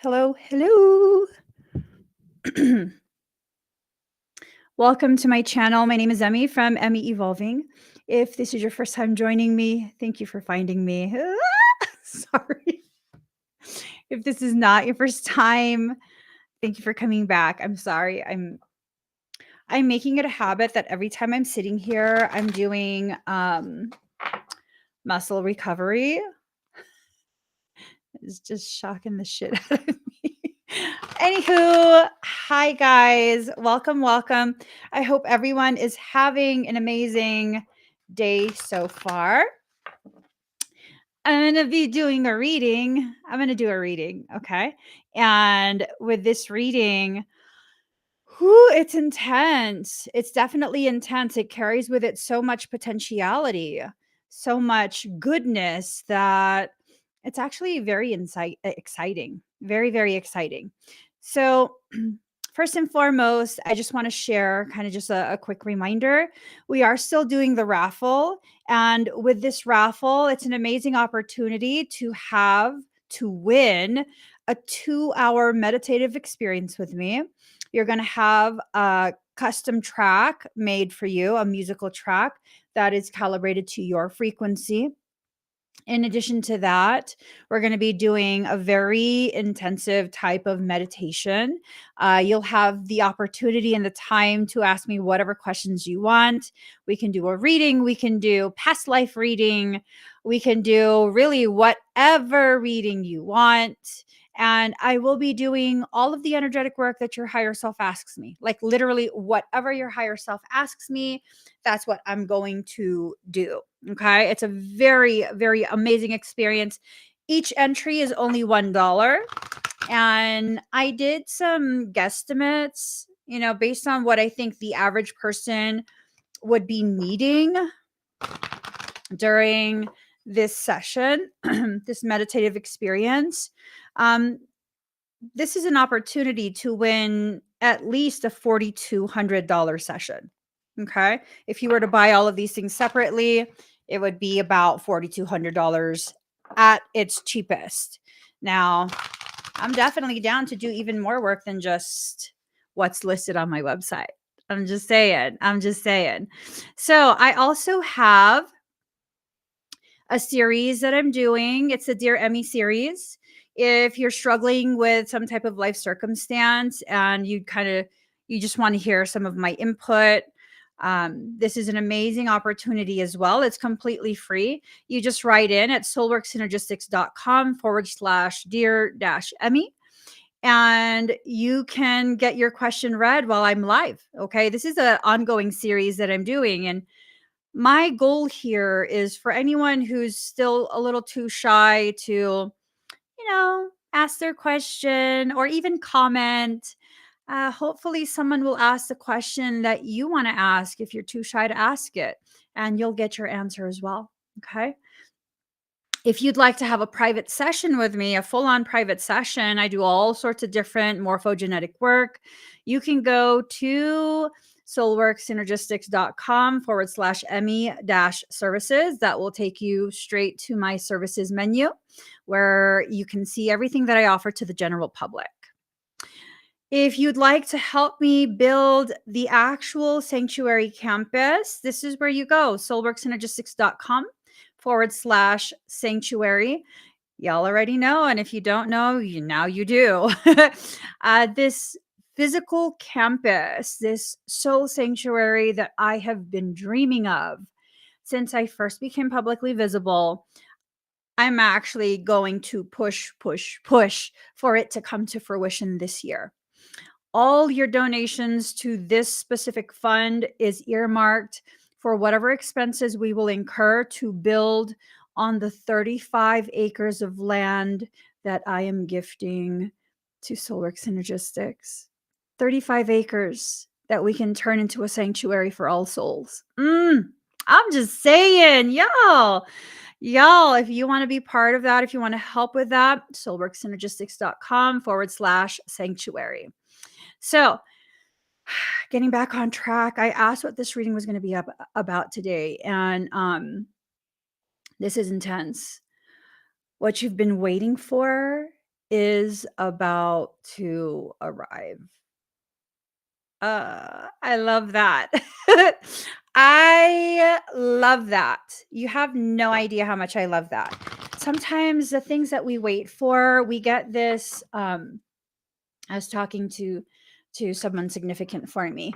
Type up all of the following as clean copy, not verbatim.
Hello, hello. Welcome to my channel. My name is Emmy from Emmy Evolving. If this is your first time joining me, thank you for finding me. Sorry. If this is not your first time, thank you for coming back. I'm sorry. I'm making it a habit that every time I'm sitting here, I'm doing muscle recovery. It's just shocking the shit out of me. Anywho, hi guys. Welcome. I hope everyone is having an amazing day so far. I'm going to be doing a reading. I'm going to do a reading, okay? And with this reading, it's intense. It's definitely intense. It carries with it so much potentiality, so much goodness that it's actually very exciting. Very, very exciting. So, first and foremost, I just want to share kind of just a quick reminder. We are still doing the raffle. And with this raffle, it's an amazing opportunity to win a 2-hour meditative experience with me. You're going to have a custom track made for you, a musical track that is calibrated to your frequency. In addition to that, we're going to be doing a very intensive type of meditation. You'll have the opportunity and the time to ask me whatever questions you want. We can do a reading, we can do past life reading, we can do really whatever reading you want. And I will be doing all of the energetic work that your higher self asks me. Like literally, whatever your higher self asks me, that's what I'm going to do. Okay. It's a very, very amazing experience. Each entry is only $1. And I did some guesstimates, based on what I think the average person would be needing during this session, this meditative experience. This is an opportunity to win at least a $4,200 session. Okay. If you were to buy all of these things separately, it would be about $4,200 at its cheapest. Now, I'm definitely down to do even more work than just what's listed on my website. I'm just saying. So I also have a series that I'm doing. It's the Dear Emmy series. If you're struggling with some type of life circumstance and you just want to hear some of my input, this is an amazing opportunity as well. It's completely free. You just write in at soulworksynergistics.com/dear-Emmy. And you can get your question read while I'm live. Okay. This is an ongoing series that I'm doing. And my goal here is for anyone who's still a little too shy to, ask their question or even comment. Hopefully, someone will ask the question that you want to ask if you're too shy to ask it, and you'll get your answer as well. Okay. If you'd like to have a private session with me, a full on private session, I do all sorts of different morphogenetic work. You can go to soulworksynergistics.com/Emmy-services. That will take you straight to my services menu where you can see everything that I offer to the general public. If you'd like to help me build the actual sanctuary campus, this is where you go, soulworksynergistics.com/sanctuary. Y'all already know. And if you don't know, now you do. This physical campus, this soul sanctuary that I have been dreaming of since I first became publicly visible, I'm actually going to push for it to come to fruition this year. All your donations to this specific fund is earmarked for whatever expenses we will incur to build on the 35 acres of land that I am gifting to Soulwork Synergistics. 35 acres that we can turn into a sanctuary for all souls. I'm just saying, y'all, if you want to be part of that, if you want to help with that, soulworksynergistics.com/sanctuary. So, getting back on track, I asked what this reading was going to be about today, and this is intense. What you've been waiting for is about to arrive. I love that. I love that. You have no idea how much I love that. Sometimes the things that we wait for, we get this. I was talking to someone significant for me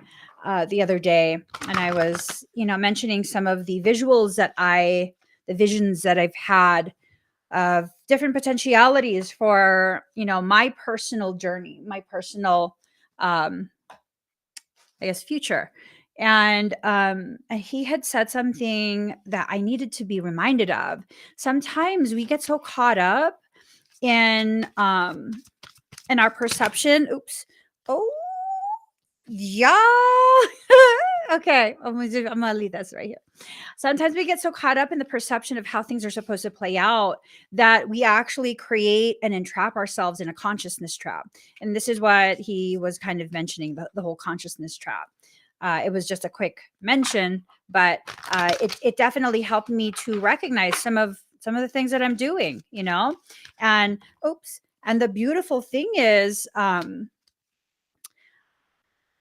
the other day, and I was, mentioning some of the the visions that I've had of different potentialities for, my personal journey, my personal, um, I guess, future. And he had said something that I needed to be reminded of. Sometimes we get so caught up in our perception. Oops. Oh, yeah. Okay, I'm gonna leave this right here. Sometimes we get so caught up in the perception of how things are supposed to play out that we actually create and entrap ourselves in a consciousness trap. And this is what he was kind of mentioning, the whole consciousness trap. It was just a quick mention, but it definitely helped me to recognize some of the things that I'm doing, and oops. And the beautiful thing is,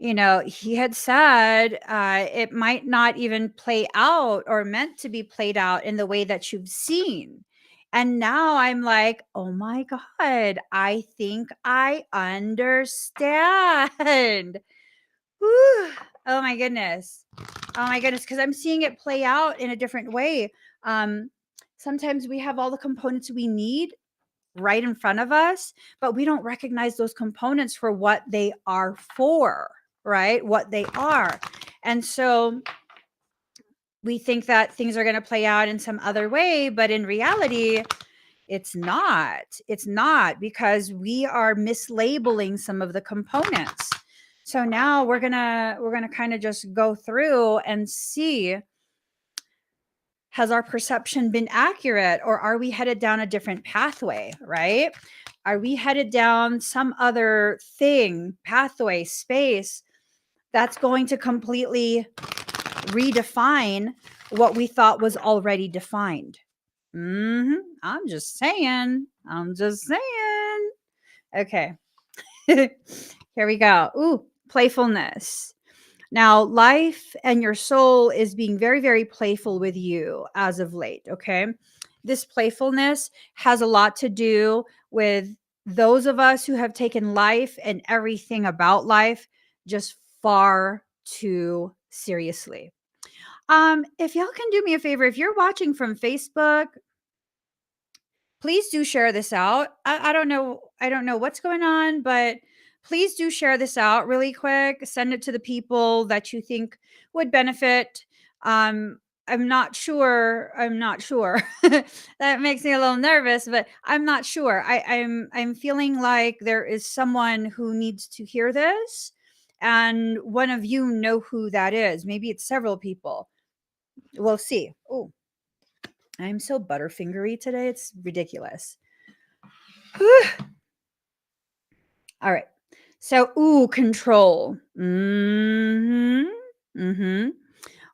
he had said it might not even play out or meant to be played out in the way that you've seen. And now I'm like, oh my God, I think I understand. Whew. Oh my goodness. Oh my goodness. Because I'm seeing it play out in a different way. Um, Sometimes we have all the components we need right in front of us, but we don't recognize those components for what they are for, right? What they are. And so we think that things are going to play out in some other way, but in reality, it's not. It's not, because we are mislabeling some of the components. So now we're going to kind of just go through and see, has our perception been accurate, or are we headed down a different pathway, right? Are we headed down some other thing, pathway, space that's going to completely redefine what we thought was already defined? I'm just saying. I'm just saying. Okay. Here we go. Ooh, playfulness. Now, life and your soul is being very, very playful with you as of late. Okay. This playfulness has a lot to do with those of us who have taken life and everything about life just far too seriously. If y'all can do me a favor, if you're watching from Facebook, please do share this out. I don't know. I don't know what's going on, but please do share this out really quick. Send it to the people that you think would benefit. I'm not sure. I'm not sure. That makes me a little nervous, but I'm not sure. I'm feeling like there is someone who needs to hear this, and one of you know who that is. Maybe it's several people. We'll see. Oh, I'm so butterfingery today. It's ridiculous. All right. So, control.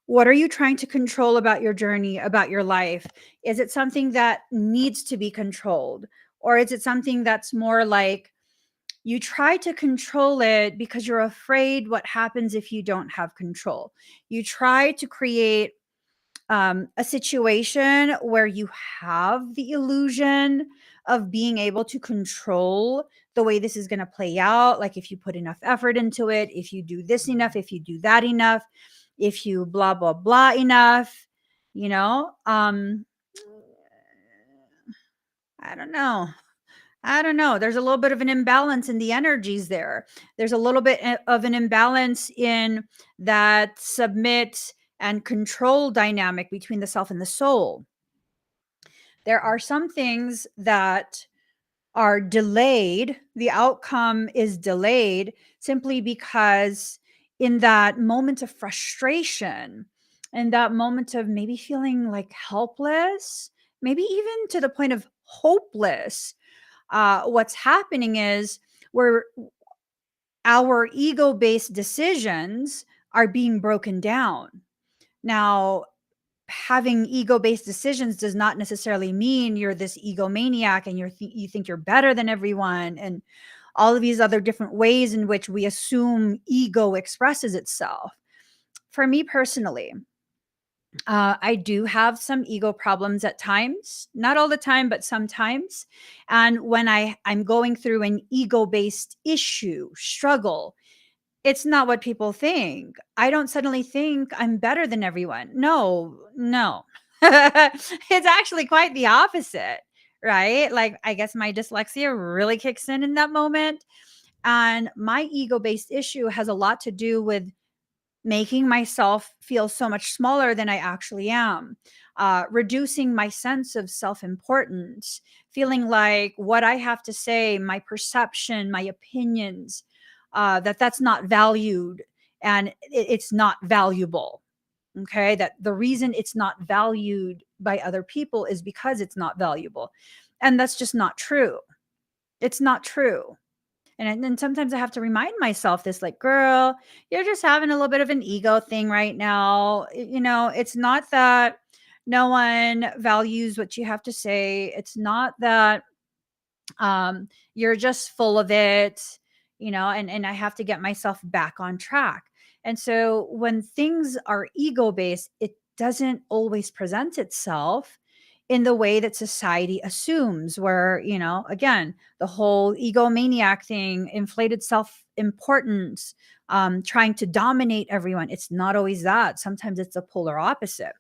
What are you trying to control about your journey, about your life? Is it something that needs to be controlled? Or is it something that's more like you try to control it because you're afraid what happens if you don't have control? You try to create a situation where you have the illusion of being able to control the way this is going to play out. Like if you put enough effort into it, if you do this enough, if you do that enough, if you blah, blah, blah enough, you know, I don't know. I don't know. There's a little bit of an imbalance in the energies there. There's a little bit of an imbalance in that submit and control dynamic between the self and the soul. There are some things that are delayed. The outcome is delayed simply because, in that moment of frustration, in that moment of maybe feeling like helpless, maybe even to the point of hopeless, what's happening is where our ego-based decisions are being broken down. Now, having ego-based decisions does not necessarily mean you're this egomaniac and you think you're better than everyone, and all of these other different ways in which we assume ego expresses itself. For me personally, I do have some ego problems at times, not all the time, but sometimes. And when I'm going through an ego-based issue, struggle, it's not what people think. I don't suddenly think I'm better than everyone. No, no. It's actually quite the opposite, right? Like, I guess my dyslexia really kicks in that moment. And my ego based issue has a lot to do with making myself feel so much smaller than I actually am, reducing my sense of self importance, feeling like what I have to say, my perception, my opinions, that's not valued and it's not valuable. Okay. That the reason it's not valued by other people is because it's not valuable. And that's just not true. It's not true. And then sometimes I have to remind myself this, like, girl, you're just having a little bit of an ego thing right now. It's not that no one values what you have to say. It's not that you're just full of it, and I have to get myself back on track. And so when things are ego based, it doesn't always present itself in the way that society assumes, where, again, the whole egomaniac thing, inflated self importance, trying to dominate everyone. It's not always that. Sometimes it's a polar opposite.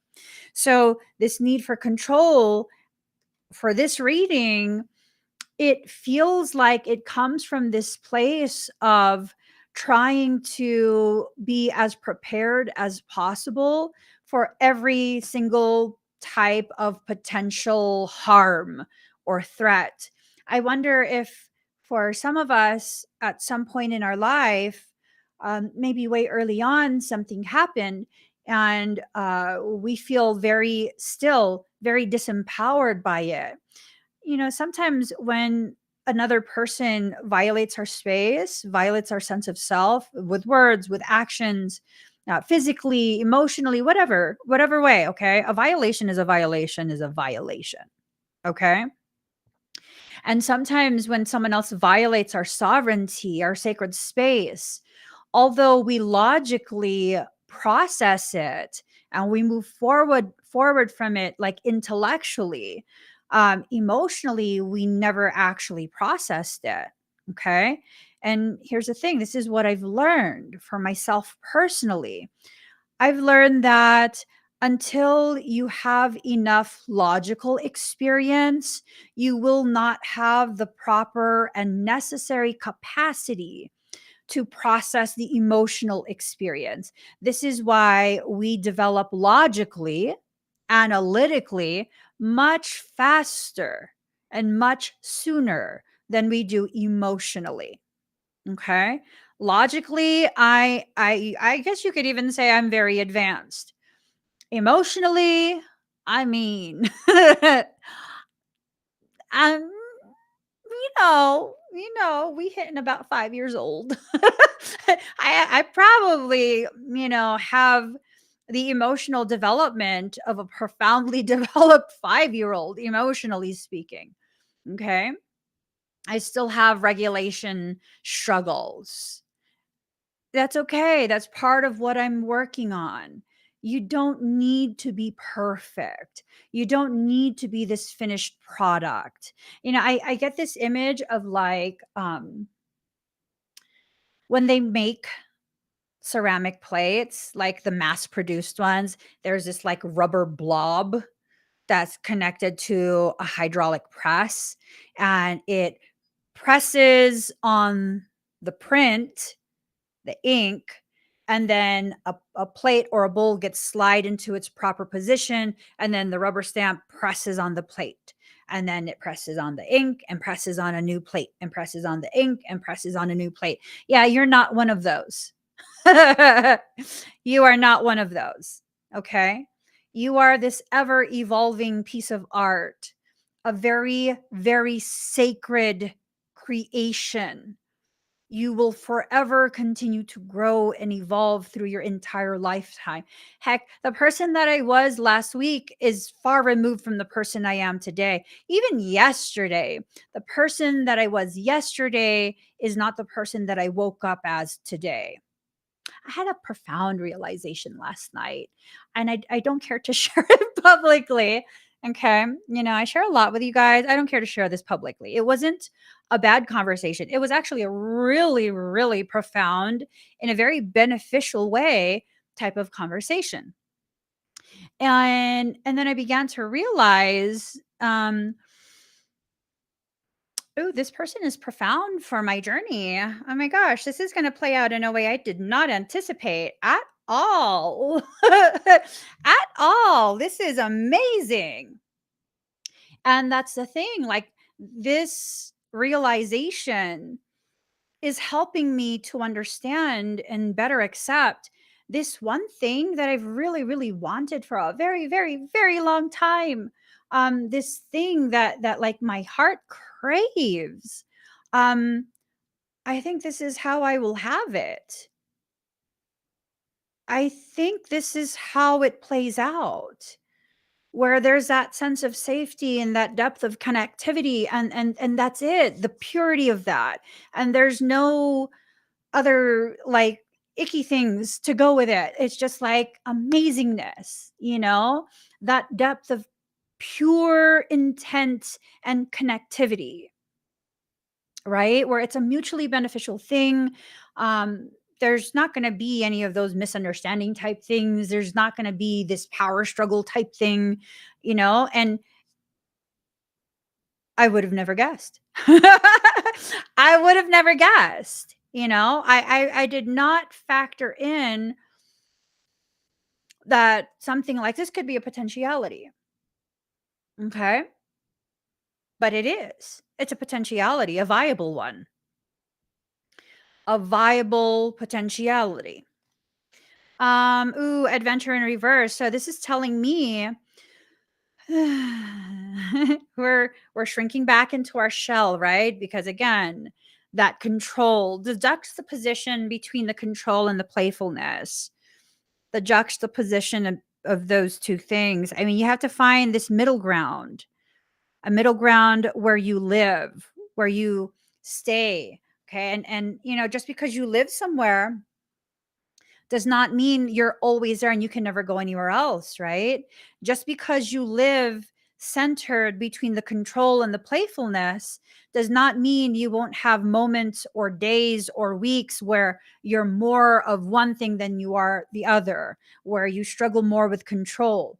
So this need for control for this reading, it feels like it comes from this place of trying to be as prepared as possible for every single type of potential harm or threat. I wonder if for some of us at some point in our life, maybe way early on, something happened and we feel very disempowered by it. Sometimes when another person violates our space, violates our sense of self with words, with actions, physically, emotionally, whatever way, okay? A violation is a violation is a violation, okay? And sometimes when someone else violates our sovereignty, our sacred space, although we logically process it and we move forward from it, like intellectually, emotionally we never actually processed it. Okay. And here's the thing, this is what I've learned for myself personally. I've learned that until you have enough logical experience, you will not have the proper and necessary capacity to process the emotional experience. This is why we develop logically, analytically, much faster and much sooner than we do emotionally. Okay? Logically, I guess you could even say I'm very advanced. Emotionally, I mean, I'm we hitting about 5 years old. I probably, have the emotional development of a profoundly developed 5-year old, emotionally speaking. Okay. I still have regulation struggles. That's okay. That's part of what I'm working on. You don't need to be perfect. You don't need to be this finished product. I get this image of like when they make ceramic plates, like the mass produced ones, there's this like rubber blob that's connected to a hydraulic press and it presses on the print, the ink, and then a plate or a bowl gets slide into its proper position, and then the rubber stamp presses on the plate, and then it presses on the ink and presses on a new plate and presses on the ink and presses on a new plate. Yeah, you're not one of those. You are not one of those. Okay. You are this ever evolving piece of art, a very, very sacred creation You will forever continue to grow and evolve through your entire lifetime. Heck, the person that I was last week is far removed from the person I am today. Even yesterday, the person that I was yesterday is not the person that I woke up as today. I had a profound realization last night, and I don't care to share it publicly. Okay. I share a lot with you guys. I don't care to share this publicly. It wasn't a bad conversation. It was actually a really, really profound, in a very beneficial way, type of conversation. And then I began to realize, oh, this person is profound for my journey. Oh my gosh, this is going to play out in a way I did not anticipate at all. At all. This is amazing. And that's the thing. Like, this realization is helping me to understand and better accept this one thing that I've really, really wanted for a very, very, very long time. This thing that like my heart craves. Um, I think this is how I will have it. I think this is how it plays out, where there's that sense of safety and that depth of connectivity, and that's it, the purity of that. And there's no other like icky things to go with it. It's just like amazingness, that depth of pure intent and connectivity, right? Where it's a mutually beneficial thing. Um, there's not going to be any of those misunderstanding type things. There's not going to be this power struggle type thing, and I would have never guessed. I would have never guessed. I did not factor in that something like this could be a potentiality. Okay. But it is. It's a potentiality, a viable one, a viable potentiality. Ooh, adventure in reverse. So this is telling me we're shrinking back into our shell, right? Because again, that control, the juxtaposition between the control and the playfulness, the juxtaposition of those two things. I mean, you have to find this middle ground, a middle ground where you live, where you stay. Okay. And just because you live somewhere does not mean you're always there and you can never go anywhere else, right? Just because you live centered between the control and the playfulness does not mean you won't have moments or days or weeks where you're more of one thing than you are the other, where you struggle more with control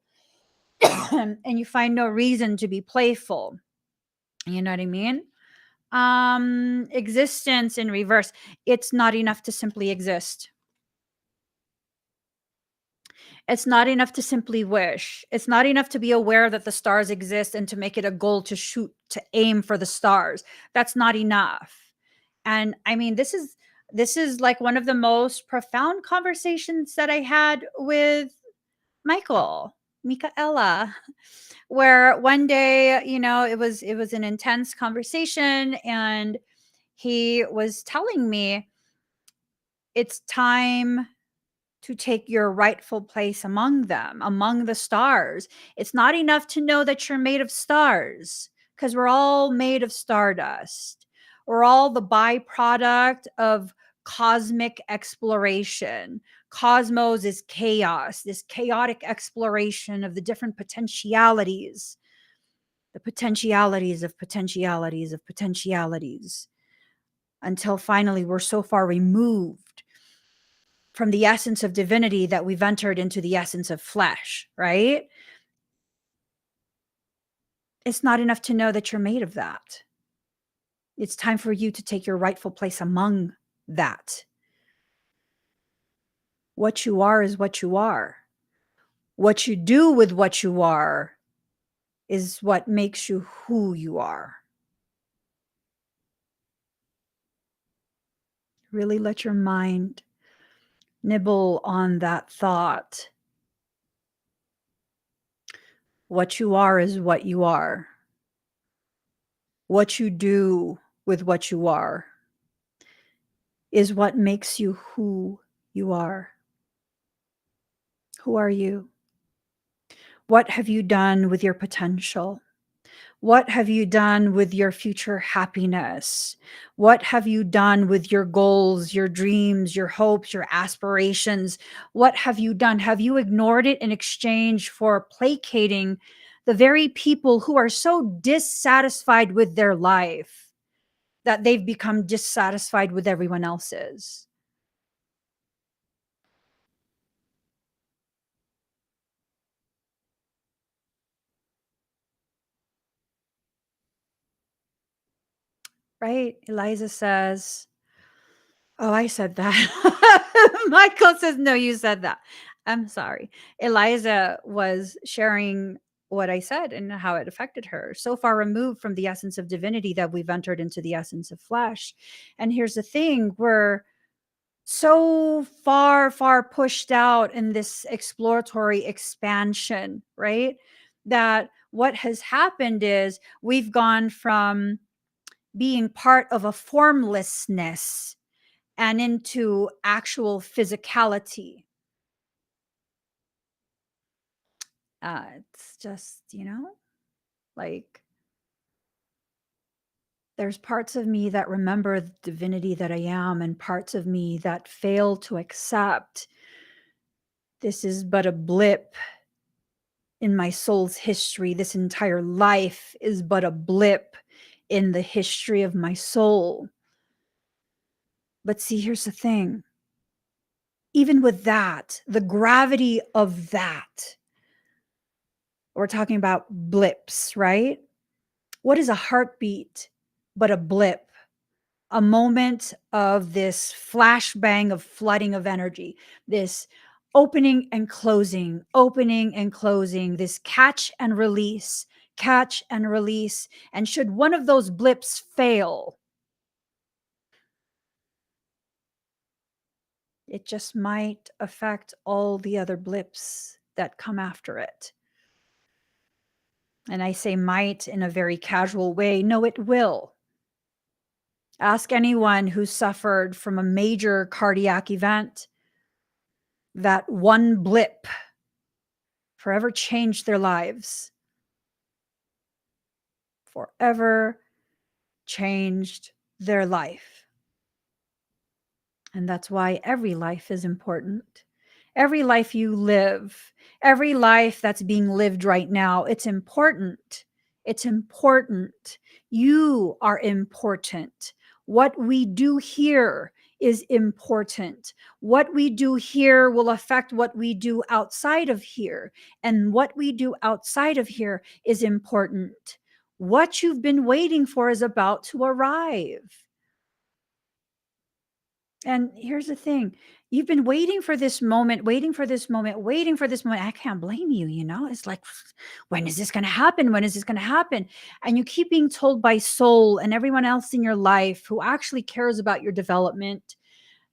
and you find no reason to be playful. You know what I mean? Existence in reverse. It's not enough to simply exist. It's not enough to simply wish. It's not enough to be aware that the stars exist and to make it a goal to shoot, to aim for the stars. That's not enough. And I mean, this is like one of the most profound conversations that I had with Michaela, where one day, it was an intense conversation, and he was telling me it's time to take your rightful place among them, among the stars. It's not enough to know that you're made of stars, because we're all made of stardust. We're all the byproduct of cosmic exploration. Cosmos is chaos, this chaotic exploration of the different potentialities, the potentialities of potentialities of potentialities, until finally we're so far removed from the essence of divinity that we've entered into the essence of flesh, right? It's not enough to know that you're made of that. It's time for you to take your rightful place among that. What you are is what you are. What you do with what you are is what makes you who you are. Really let your mind nibble on that thought. What you are is what you are. What you do with what you are is what makes you who you are. Who are you? What have you done with your potential? What have you done with your future happiness? What have you done with your goals, your dreams, your hopes, your aspirations? What have you done? Have you ignored it in exchange for placating the very people who are so dissatisfied with their life that they've become dissatisfied with everyone else's? Right? Eliza says, oh, I said that. Michael says, no, you said that. I'm sorry. Eliza was sharing what I said and how it affected her. So far removed from the essence of divinity that we've entered into the essence of flesh. And here's the thing, we're so far pushed out in this exploratory expansion, right? That what has happened is we've gone from being part of a formlessness and into actual physicality. It's just, like there's parts of me that remember the divinity that I am, and parts of me that fail to accept this is but a blip in my soul's history. This entire life is but a blip in the history of my soul. But see, here's the thing. Even with that, the gravity of that, we're talking about blips, right? What is a heartbeat but a blip? A moment of this flashbang of flooding of energy, this opening and closing, this catch and release. And should one of those blips fail, it just might affect all the other blips that come after it. And I say might in a very casual way. No, it will. Ask anyone who suffered from a major cardiac event. That one blip forever changed their lives. Forever changed their life. And that's why every life is important. Every life you live, every life that's being lived right now, it's important. It's important. You are important. What we do here is important. What we do here will affect what we do outside of here. And what we do outside of here is important. What you've been waiting for is about to arrive. And here's the thing, you've been waiting for this moment, waiting for this moment, waiting for this moment. I can't blame you, It's like, when is this going to happen? When is this going to happen? And you keep being told by soul and everyone else in your life who actually cares about your development.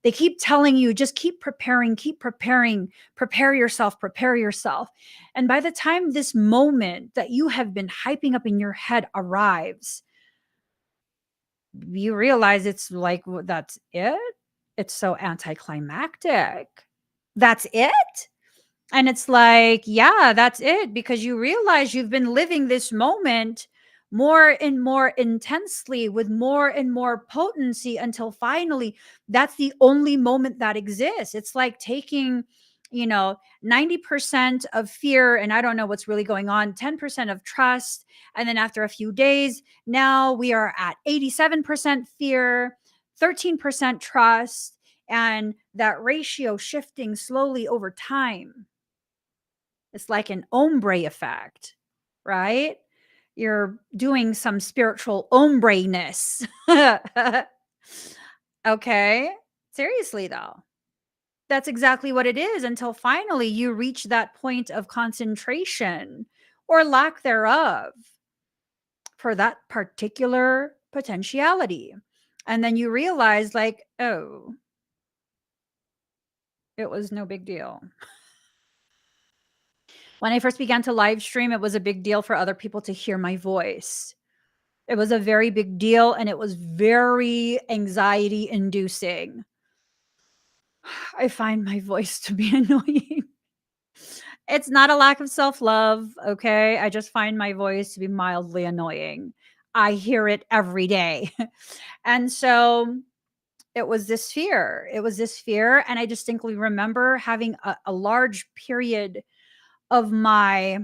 They keep telling you, just keep preparing, prepare yourself, prepare yourself. And by the time this moment that you have been hyping up in your head arrives, you realize it's like, that's it. It's so anticlimactic. That's it? And it's like, yeah, that's it, because you realize you've been living this moment more and more intensely with more and more potency until finally that's the only moment that exists. It's like taking, 90% of fear, and I don't know what's really going on, 10% of trust. And then after a few days, now we are at 87% fear, 13% trust, and that ratio shifting slowly over time. It's like an ombre effect, right? You're doing some spiritual ombre-ness. Okay. Seriously, though. That's exactly what it is until finally you reach that point of concentration or lack thereof for that particular potentiality. And then you realize, like, oh, it was no big deal. When I first began to live stream, it was a big deal for other people to hear my voice. It was a very big deal and it was very anxiety inducing. I find my voice to be annoying. It's not a lack of self-love, okay? I just find my voice to be mildly annoying. I hear it every day. And so it was this fear. It was this fear. And I distinctly remember having a large period of my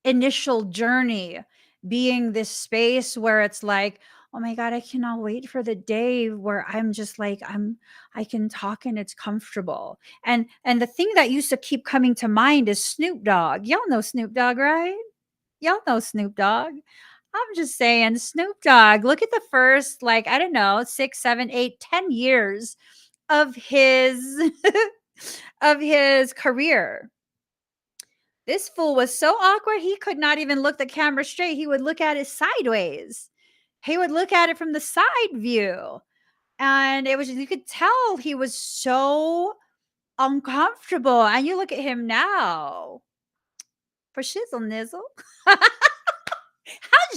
initial journey being this space where it's like, oh my God, I cannot wait for the day where I'm just like, I can talk and it's comfortable. And the thing that used to keep coming to mind is Snoop Dogg. Y'all know Snoop Dogg, right? Y'all know Snoop Dogg. I'm just saying, Snoop Dogg, look at the first, like, I don't know, 6, 7, 8, 10 years of his of his career. This fool was so awkward, he could not even look the camera straight. He would look at it sideways. He would look at it from the side view. And it was, you could tell he was so uncomfortable. And you look at him now for shizzle nizzle. I'm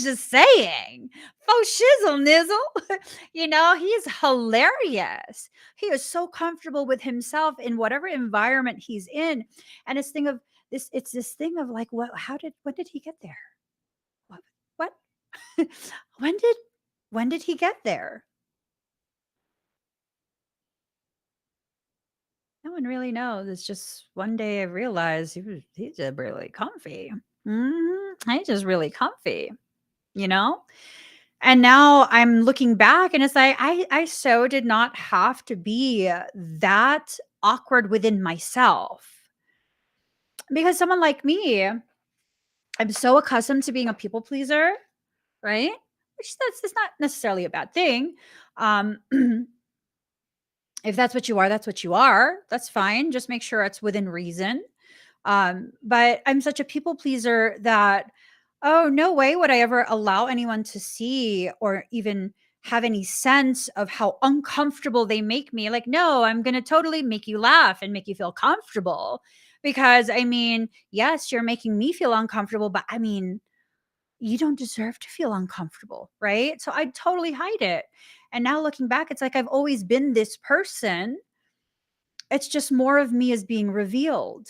just saying, for shizzle nizzle. He's hilarious. He is so comfortable with himself in whatever environment he's in. And it's this thing of like, when did he get there? What? when did when did he get there? No one really knows. It's just one day I realized he's just really comfy. He's just really comfy, you know? And now I'm looking back and it's like I so did not have to be that awkward within myself. Because someone like me, I'm so accustomed to being a people pleaser, right? Which that's not necessarily a bad thing. Um if that's what you are, that's what you are. That's fine. Just make sure it's within reason. But I'm such a people pleaser that, oh, no way would I ever allow anyone to see or even have any sense of how uncomfortable they make me. Like, no, I'm going to totally make you laugh and make you feel comfortable. Because I mean, yes, you're making me feel uncomfortable, but I mean, you don't deserve to feel uncomfortable, right? So I totally hide it. And now looking back, it's like I've always been this person. It's just more of me is being revealed.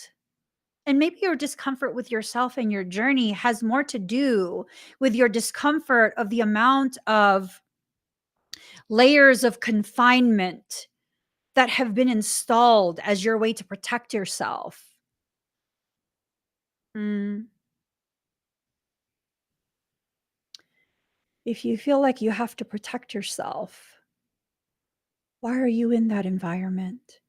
And maybe your discomfort with yourself and your journey has more to do with your discomfort of the amount of layers of confinement that have been installed as your way to protect yourself. Mm. If you feel like you have to protect yourself, why are you in that environment?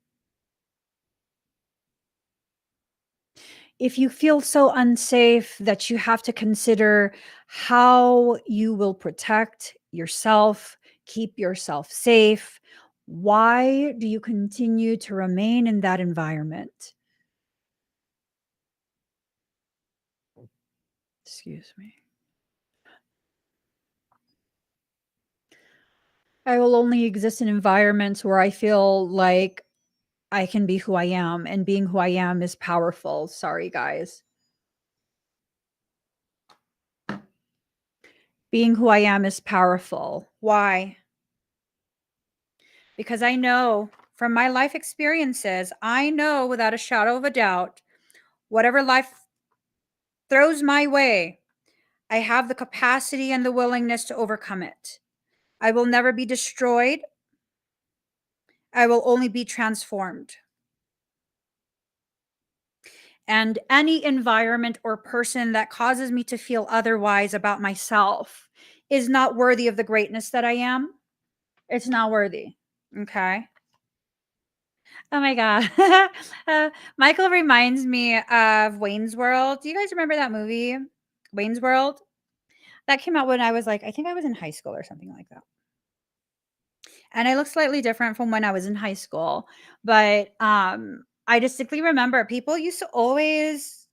If you feel so unsafe that you have to consider how you will protect yourself, keep yourself safe, why do you continue to remain in that environment? Excuse me. I will only exist in environments where I feel like I can be who I am, and being who I am is powerful. Sorry, guys. Being who I am is powerful. Why? Because I know from my life experiences, I know without a shadow of a doubt, whatever life throws my way, I have the capacity and the willingness to overcome it. I will never be destroyed. I will only be transformed. And any environment or person that causes me to feel otherwise about myself is not worthy of the greatness that I am. It's not worthy. Okay. Oh my God. Michael reminds me of Wayne's World. Do you guys remember that movie? Wayne's World? That came out when I was like, I think I was in high school or something like that. And I look slightly different from when I was in high school. But I distinctly remember people used to always,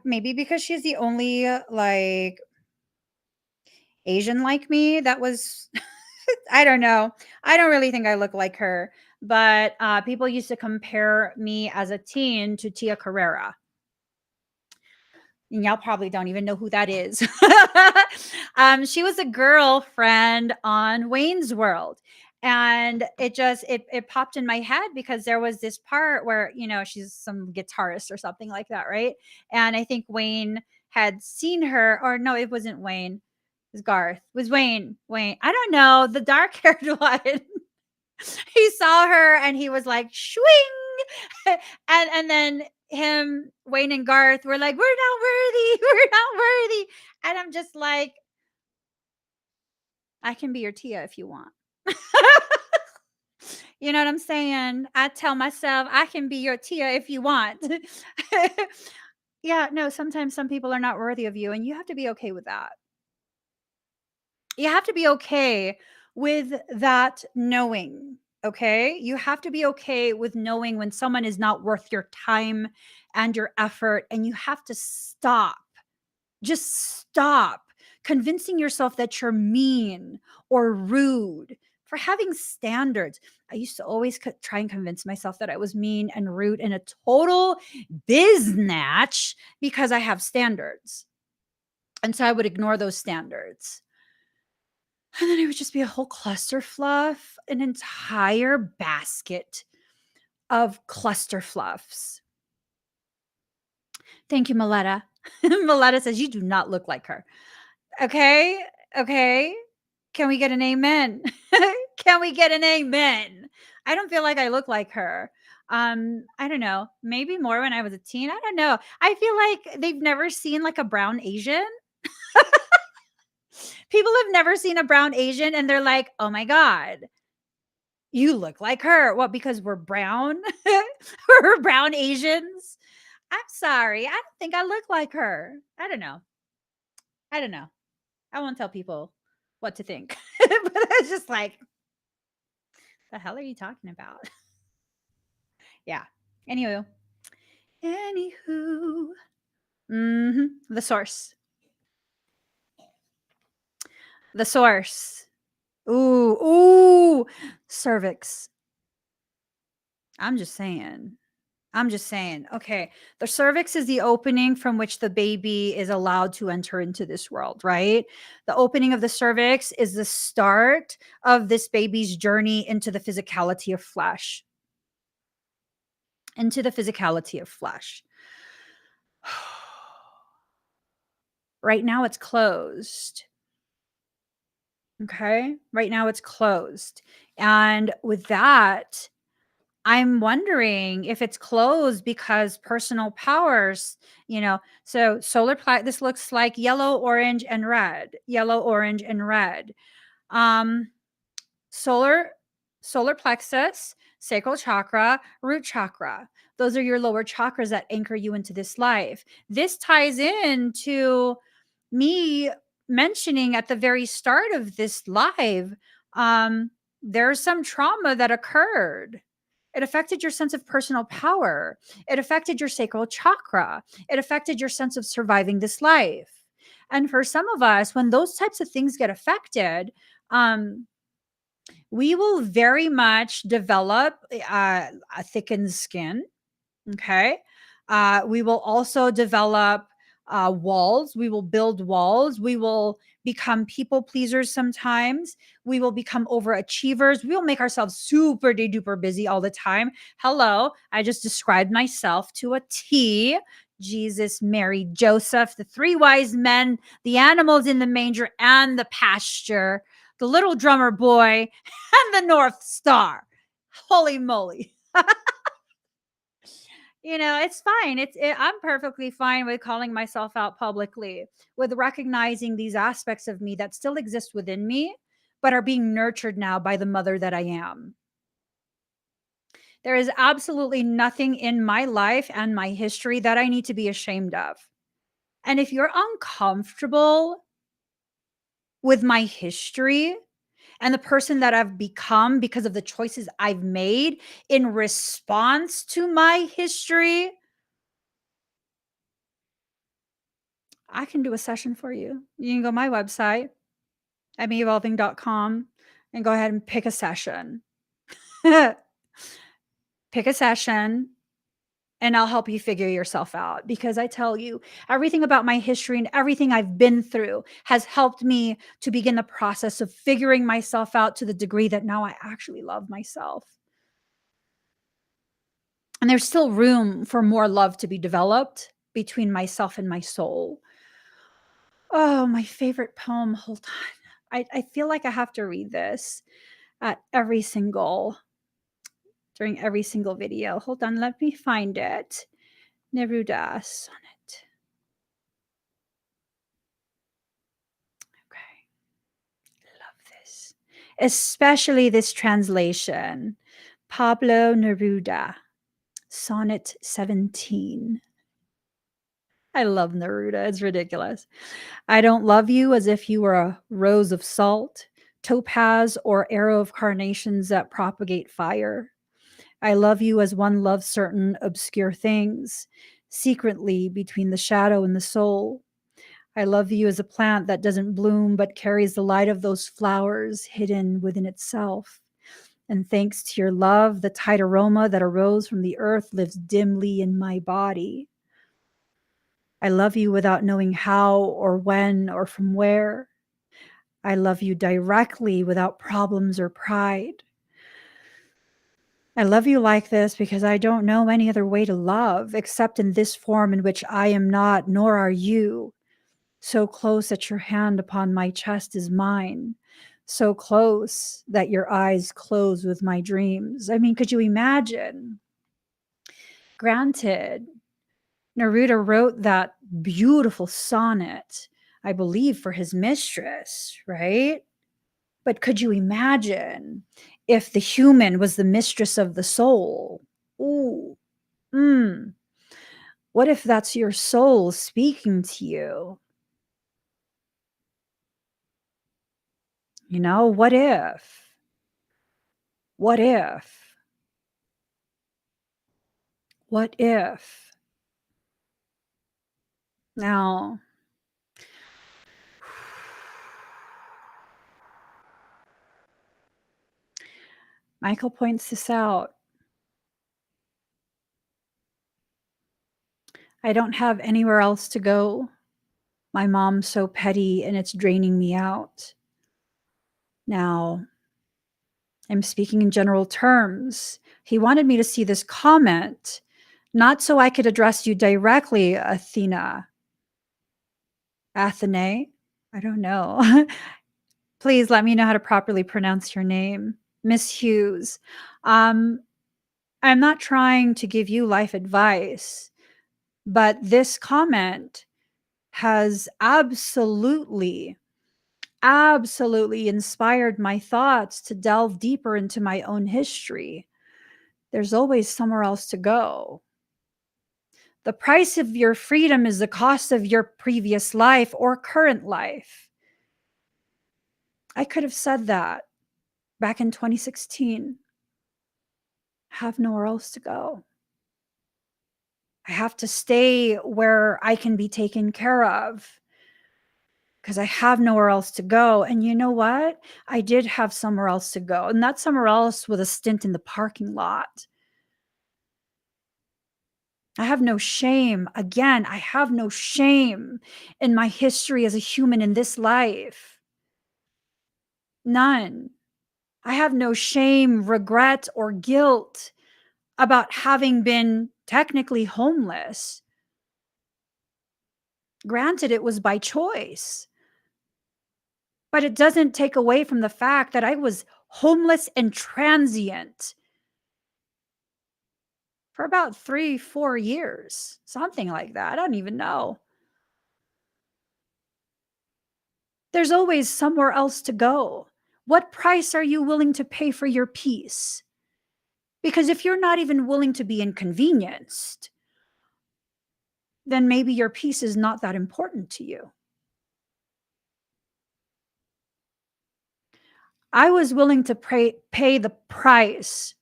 maybe because she's the only like Asian like me that was, I don't know. I don't really think I look like her. But people used to compare me as a teen to Tia Carrera. And y'all probably don't even know who that is. She was a girlfriend on Wayne's World. And it popped in my head because there was this part where, she's some guitarist or something like that, right? And I think Wayne had seen her, or no, it wasn't Wayne. It was Garth. It was Wayne. Wayne. I don't know. The dark haired one. He saw her and he was like, swing. And then Wayne and Garth were like, we're not worthy. We're not worthy. And I'm just like, I can be your Tia if you want. You know what I'm saying? I tell myself I can be your Tia if you want. Yeah, no, sometimes some people are not worthy of you, and you have to be okay with that. You have to be okay with that knowing. Okay. You have to be okay with knowing when someone is not worth your time and your effort, and you have to stop. Just stop convincing yourself that you're mean or rude for having standards. I used to always try and convince myself that I was mean and rude and a total biznatch because I have standards. And so I would ignore those standards. And then it would just be a whole cluster fluff, an entire basket of cluster fluffs. Thank you, Maletta. Maletta says, you do not look like her. Okay. Okay. Can we get an amen? Can we get an amen? I don't feel like I look like her. I don't know. Maybe more when I was a teen. I don't know. I feel like they've never seen like a brown Asian. People have never seen a brown Asian and they're like, oh my God, you look like her. What, because we're brown? We're brown Asians? I'm sorry. I don't think I look like her. I don't know. I don't know. I won't tell people what to think. But it's just like, the hell are you talking about? Yeah. Anywho. The source. The source. Ooh. Cervix. I'm just saying. Okay. The cervix is the opening from which the baby is allowed to enter into this world, right? The opening of the cervix is the start of this baby's journey into the physicality of flesh. Into the physicality of flesh. Right now it's closed. Okay. Right now it's closed. And with that, I'm wondering if it's closed because personal powers, so this looks like yellow, orange, and red. Yellow, orange, and red. Solar plexus, sacral chakra, root chakra. Those are your lower chakras that anchor you into this life. This ties into me mentioning at the very start of this live, there's some trauma that occurred. It affected your sense of personal power. It affected your sacral chakra. It affected your sense of surviving this life. And for some of us, when those types of things get affected, we will very much develop a thickened skin. Okay. We will also develop walls. We will build walls. We will become people pleasers sometimes. We will become overachievers. We will make ourselves super duper busy all the time. Hello. I just described myself to a T. Jesus, Mary, Joseph, the three wise men, the animals in the manger and the pasture, the little drummer boy, and the North Star. Holy moly. It's fine. I'm perfectly fine with calling myself out publicly, with recognizing these aspects of me that still exist within me, but are being nurtured now by the mother that I am. There is absolutely nothing in my life and my history that I need to be ashamed of. And if you're uncomfortable with my history and the person that I've become because of the choices I've made in response to my history, I can do a session for you. You can go to my website, emmyevolving.com, and go ahead and pick a session. Pick a session. and I'll help you figure yourself out, because I tell you, everything about my history and everything I've been through has helped me to begin the process of figuring myself out to the degree that now I actually love myself. And there's still room for more love to be developed between myself and my soul. Oh, my favorite poem. Hold on. I feel like I have to read this at during every single video. Hold on, let me find it. Neruda sonnet. Okay, love this. Especially this translation. Pablo Neruda, sonnet 17. I love Neruda. It's ridiculous. I don't love you as if you were a rose of salt, topaz, or arrow of carnations that propagate fire. I love you as one loves certain obscure things, secretly between the shadow and the soul. I love you as a plant that doesn't bloom but carries the light of those flowers hidden within itself. And thanks to your love, the tight aroma that arose from the earth lives dimly in my body. I love you without knowing how or when or from where. I love you directly without problems or pride. I love you like this because I don't know any other way to love except in this form in which I am not, nor are you. So close that your hand upon my chest is mine. So close that your eyes close with my dreams. I mean, could you imagine? Granted, Neruda wrote that beautiful sonnet, I believe, for his mistress, right? But could you imagine if the human was the mistress of the soul? Ooh, mm. What if that's your soul speaking to you? You know, what if? What if? What if? Now, Michael points this out. I don't have anywhere else to go. My mom's so petty and it's draining me out. Now, I'm speaking in general terms. He wanted me to see this comment, not so I could address you directly, Athena. Athene? I don't know. Please let me know how to properly pronounce your name. Miss Hughes. Um, I'm not trying to give you life advice, but this comment has absolutely inspired my thoughts to delve deeper into my own history. There's always somewhere else to go. The price of your freedom is the cost of your previous life or current life. I could have said that back in 2016. I have nowhere else to go. I have to stay where I can be taken care of because I have nowhere else to go. And you know what? I did have somewhere else to go. And that somewhere else was a stint in the parking lot. I have no shame. Again, I have no shame in my history as a human in this life. None. I have no shame, regret, or guilt about having been technically homeless. Granted, it was by choice, but it doesn't take away from the fact that I was homeless and transient for about 3, 4 years, something like that. I don't even know. There's always somewhere else to go. What price are you willing to pay for your peace? Because if you're not even willing to be inconvenienced, then maybe your peace is not that important to you. I was willing to pay the price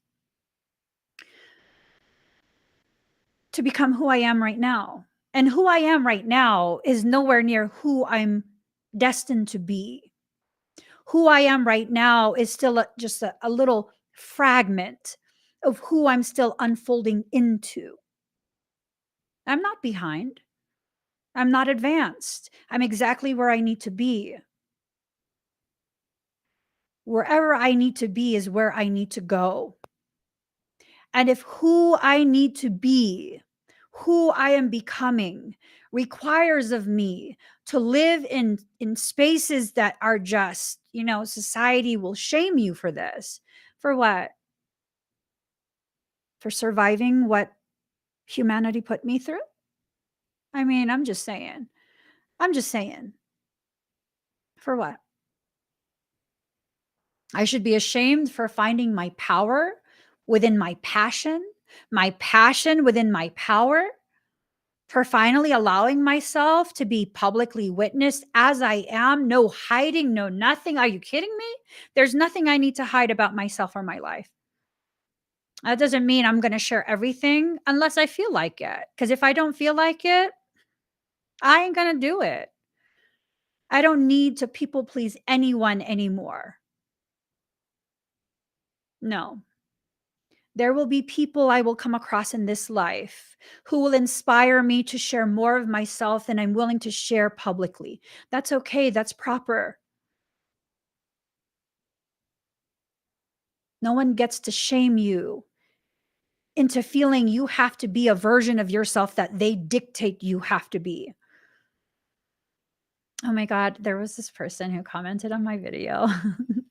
to become who I am right now. And who I am right now is nowhere near who I'm destined to be. Who I am right now is still just a little fragment of who I'm still unfolding into. I'm not behind. I'm not advanced. I'm exactly where I need to be. Wherever I need to be is where I need to go. And if who I need to be, who I am becoming, requires of me to live in spaces that are just, society will shame you for this. For what? For surviving what humanity put me through? I mean, I'm just saying. I'm just saying. For what? I should be ashamed for finding my power within my passion within my power, for finally allowing myself to be publicly witnessed as I am. No hiding, no nothing. Are you kidding me? There's nothing I need to hide about myself or my life. That doesn't mean I'm going to share everything unless I feel like it. Because if I don't feel like it, I ain't going to do it. I don't need to people please anyone anymore. No. There will be people I will come across in this life who will inspire me to share more of myself than I'm willing to share publicly. That's okay. That's proper. No one gets to shame you into feeling you have to be a version of yourself that they dictate you have to be. Oh my God, there was this person who commented on my video.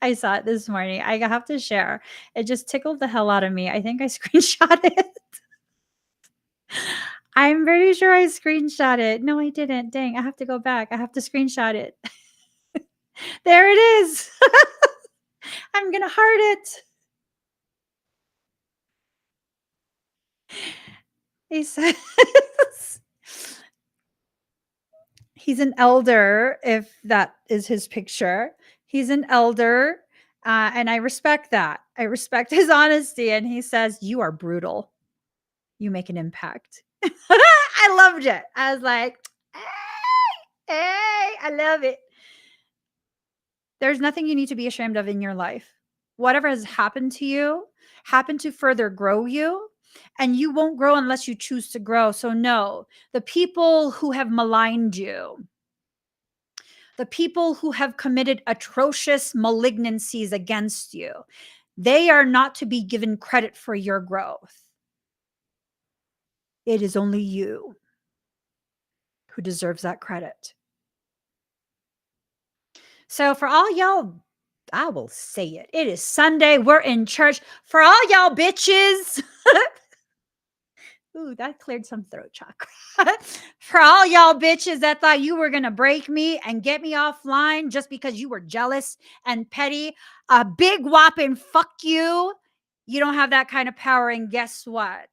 I saw it this morning. I have to share. It just tickled the hell out of me. I think I screenshot it. I'm pretty sure I screenshot it. No, I didn't. Dang, I have to go back. I have to screenshot it. There it is. I'm going to heart it. He says, he's an elder, if that is his picture. He's an elder, and I respect that. I respect his honesty. And he says, "You are brutal. You make an impact." I loved it. I was like, hey, I love it. There's nothing you need to be ashamed of in your life. Whatever has happened to you happened to further grow you, and you won't grow unless you choose to grow. So no, the people who have maligned you, the people who have committed atrocious malignancies against you, they are not to be given credit for your growth. It is only you who deserves that credit. So for all y'all, I will say it. It is Sunday. We're in church. For all y'all bitches. Ooh, that cleared some throat chakra. For all y'all bitches that thought you were going to break me and get me offline just because you were jealous and petty, a big whopping fuck you. You don't have that kind of power. And guess what?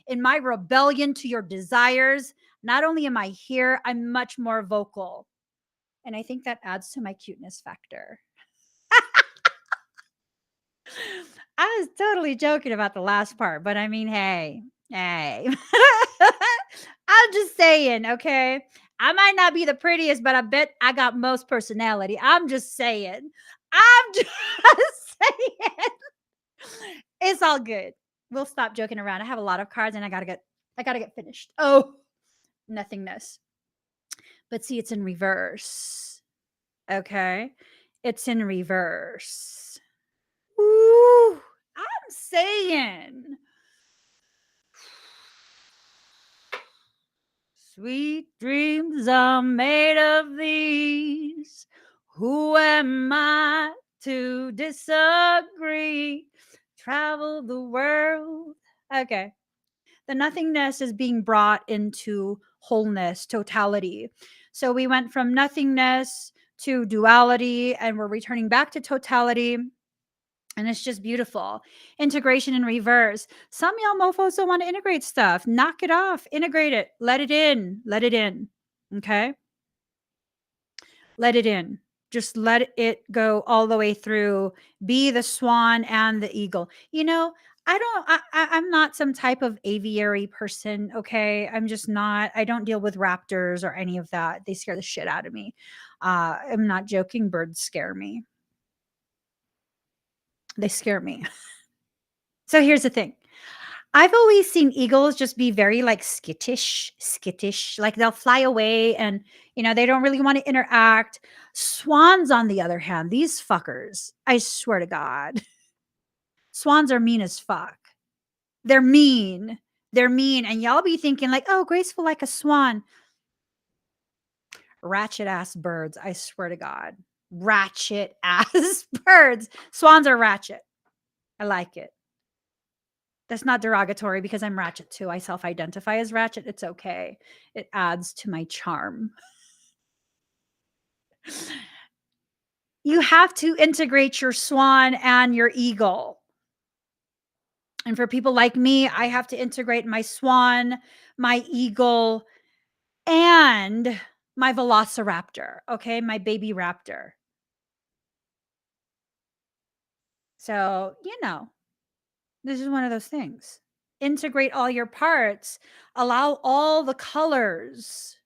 In my rebellion to your desires, not only am I here, I'm much more vocal. And I think that adds to my cuteness factor. I was totally joking about the last part, but I mean, hey. I'm just saying, okay? I might not be the prettiest, but I bet I got most personality. I'm just saying. I'm just saying. It's all good. We'll stop joking around. I have a lot of cards and I gotta get finished. Oh, nothingness. But see, it's in reverse. Okay. It's in reverse. Ooh, I'm saying. Sweet dreams are made of these. Who am I to disagree? Travel the world. Okay. The nothingness is being brought into wholeness, totality. So we went from nothingness to duality, and we're returning back to totality. And it's just beautiful. Integration in reverse. Some y'all mofos don't want to integrate stuff. Knock it off. Integrate it. Let it in. Let it in. Okay. Let it in. Just let it go all the way through. Be the swan and the eagle. I'm not some type of aviary person. Okay. I'm just not. I don't deal with raptors or any of that. They scare the shit out of me. I'm not joking. Birds scare me. They scare me. So here's the thing. I've always seen eagles just be very like skittish, like they'll fly away and they don't really want to interact. Swans, on the other hand, these fuckers, I swear to God, swans are mean as fuck. They're mean. They're mean. And y'all be thinking, like, oh, graceful like a swan. Ratchet ass birds, I swear to God. Ratchet ass birds. Swans are ratchet. I like it. That's not derogatory because I'm ratchet too. I self identify as ratchet. It's okay. It adds to my charm. You have to integrate your swan and your eagle. And for people like me, I have to integrate my swan, my eagle, and my velociraptor. Okay. My baby raptor. So, this is one of those things. Integrate all your parts, allow all the colors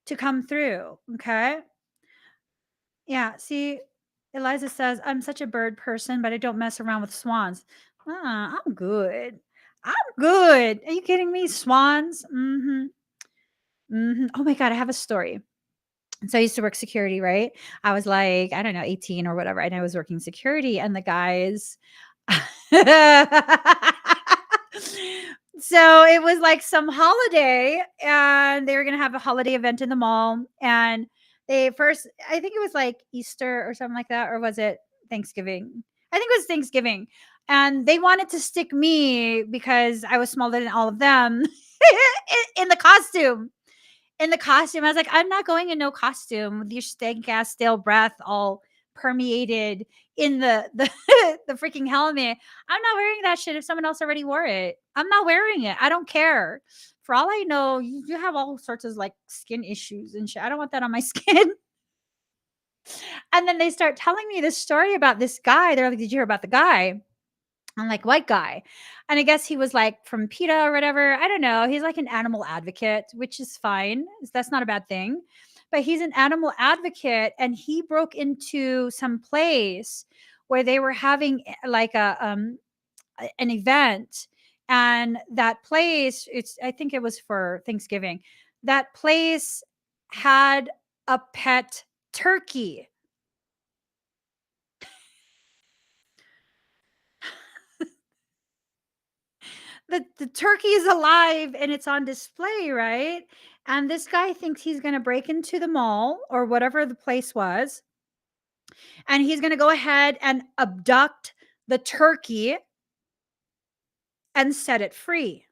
to come through. Okay. Yeah. See, Eliza says, I'm such a bird person, but I don't mess around with swans. I'm good. I'm good. Are you kidding me? Swans? Oh my God. I have a story. So I used to work security, right? I was like, I don't know, 18 or whatever. And I was working security, and the guys. So it was like some holiday, and they were going to have a holiday event in the mall. And they first, I think it was like Easter or something like that. Or was it Thanksgiving? I think it was Thanksgiving. And they wanted to stick me because I was smaller than all of them in the costume. I was like, I'm not going in no costume with your stank ass stale breath all permeated in the the freaking helmet. I'm not wearing that shit if someone else already wore it. I'm not wearing it. I don't care. For all I know, you have all sorts of like skin issues and shit. I don't want that on my skin. And then they start telling me this story about this guy. They're like, did you hear about the guy? I'm like, what guy? And I guess he was like from PETA or whatever. I don't know. He's like an animal advocate, which is fine. That's not a bad thing. But he's an animal advocate, and he broke into some place where they were having like an event. And that place, I think it was for Thanksgiving. That place had a pet turkey. The turkey is alive and it's on display, right? And this guy thinks he's going to break into the mall or whatever the place was, and he's going to go ahead and abduct the turkey and set it free.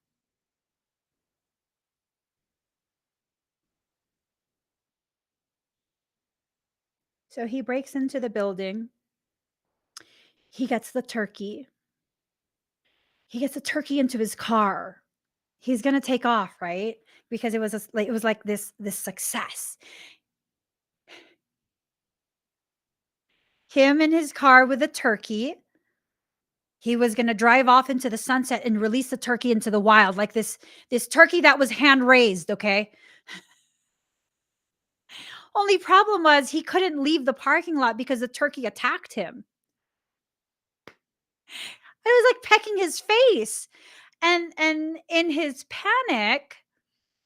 So he breaks into the building. He gets the turkey. He gets the turkey into his car. He's going to take off, right? Because it was like this success. Him in his car with a turkey. He was going to drive off into the sunset and release the turkey into the wild, like this turkey that was hand raised, okay? Only problem was he couldn't leave the parking lot because the turkey attacked him. It was like pecking his face. And in his panic,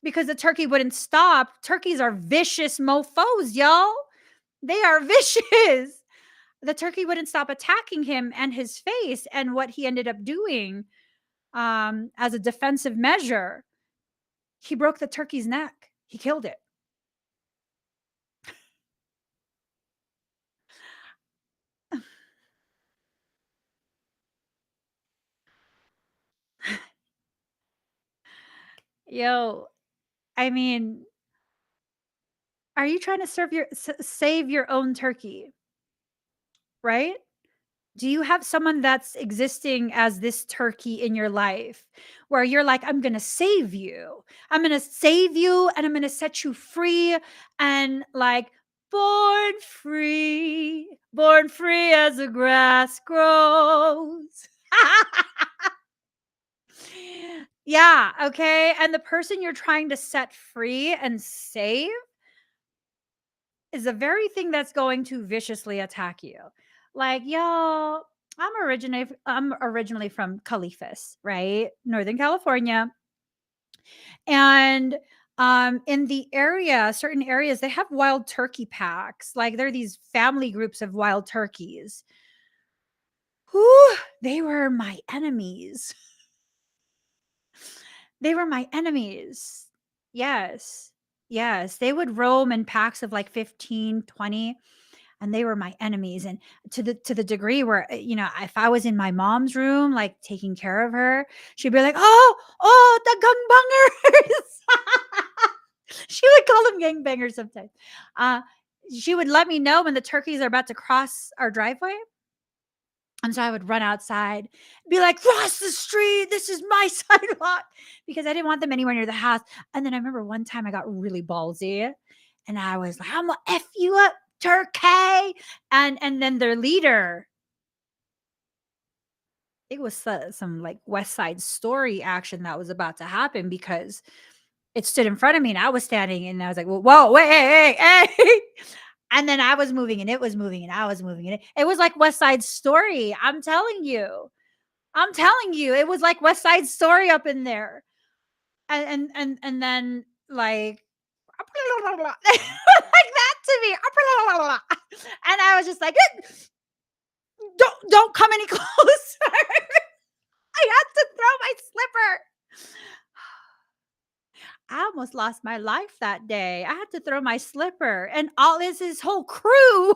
because the turkey wouldn't stop, turkeys are vicious mofos, y'all. They are vicious. The turkey wouldn't stop attacking him and his face. And what he ended up doing as a defensive measure, he broke the turkey's neck. He killed it. Yo, I mean, are you trying to save your own turkey? Right? Do you have someone that's existing as this turkey in your life where you're like, I'm going to save you. I'm going to save you and I'm going to set you free, and like born free as the grass grows. Yeah. Okay. And the person you're trying to set free and save is the very thing that's going to viciously attack you. Like, y'all, I'm originally from Califas, right? Northern California. And in the area, certain areas, they have wild turkey packs. Like there are these family groups of wild turkeys. Whew, they were my enemies. They were my enemies. Yes. Yes. They would roam in packs of like 15, 20, and they were my enemies. And to the degree where if I was in my mom's room, like taking care of her, she'd be like, oh, the gangbangers. She would call them gangbangers sometimes. Uh, she would let me know when the turkeys are about to cross our driveway. And so I would run outside, be like, cross the street. This is my sidewalk, because I didn't want them anywhere near the house. And then I remember one time I got really ballsy and I was like, I'm going to F you up, turkey. And then their leader, it was some like West Side Story action that was about to happen, because it stood in front of me and I was standing and I was like, whoa, wait, hey. And then I was moving and it was moving and I was moving. And it was like West Side Story. I'm telling you. It was like West Side Story up in there. And then like like that to me. And I was just like, don't come any closer. I had to throw my slipper. I almost lost my life that day. I had to throw my slipper, and all this his whole crew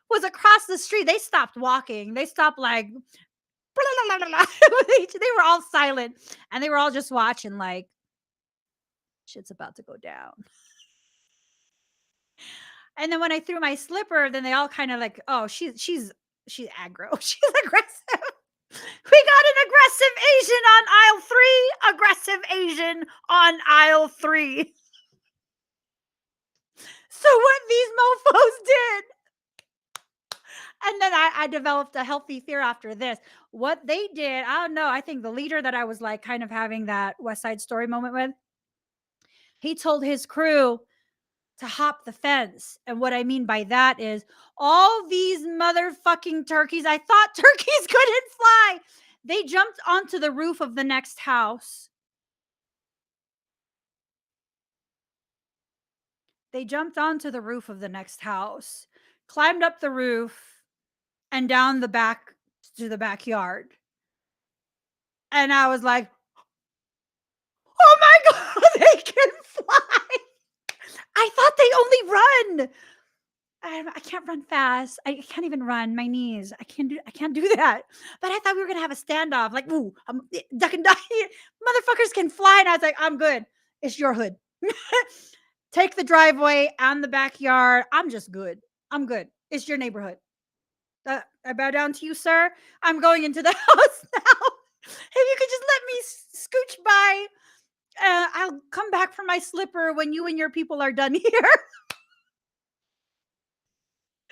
was across the street. They stopped walking. They stopped like they were all silent and they were all just watching like shit's about to go down. And then when I threw my slipper, then they all kind of like, oh, she's aggro. She's aggressive. We got an aggressive Asian on aisle 3. Aggressive Asian on aisle 3. So what these mofos did, and then I developed a healthy fear after this. What they did, I don't know. I think the leader that I was like kind of having that West Side Story moment with, he told his crew to hop the fence. And what I mean by that is all these motherfucking turkeys, I thought turkeys couldn't fly. They jumped onto the roof of the next house. They jumped onto the roof of the next house, climbed up the roof and down the back to the backyard. And I was like, oh my God, they can fly. I thought they only run. I can't run fast. I can't even run. My knees. I can't do that. But I thought we were gonna have a standoff. Like, ooh, I'm duck and dive. Motherfuckers can fly. And I was like, I'm good. It's your hood. Take the driveway and the backyard. I'm just good. I'm good. It's your neighborhood. I bow down to you, sir. I'm going into the house now. If you could just let me scooch by, I'll come back for my slipper when you and your people are done here.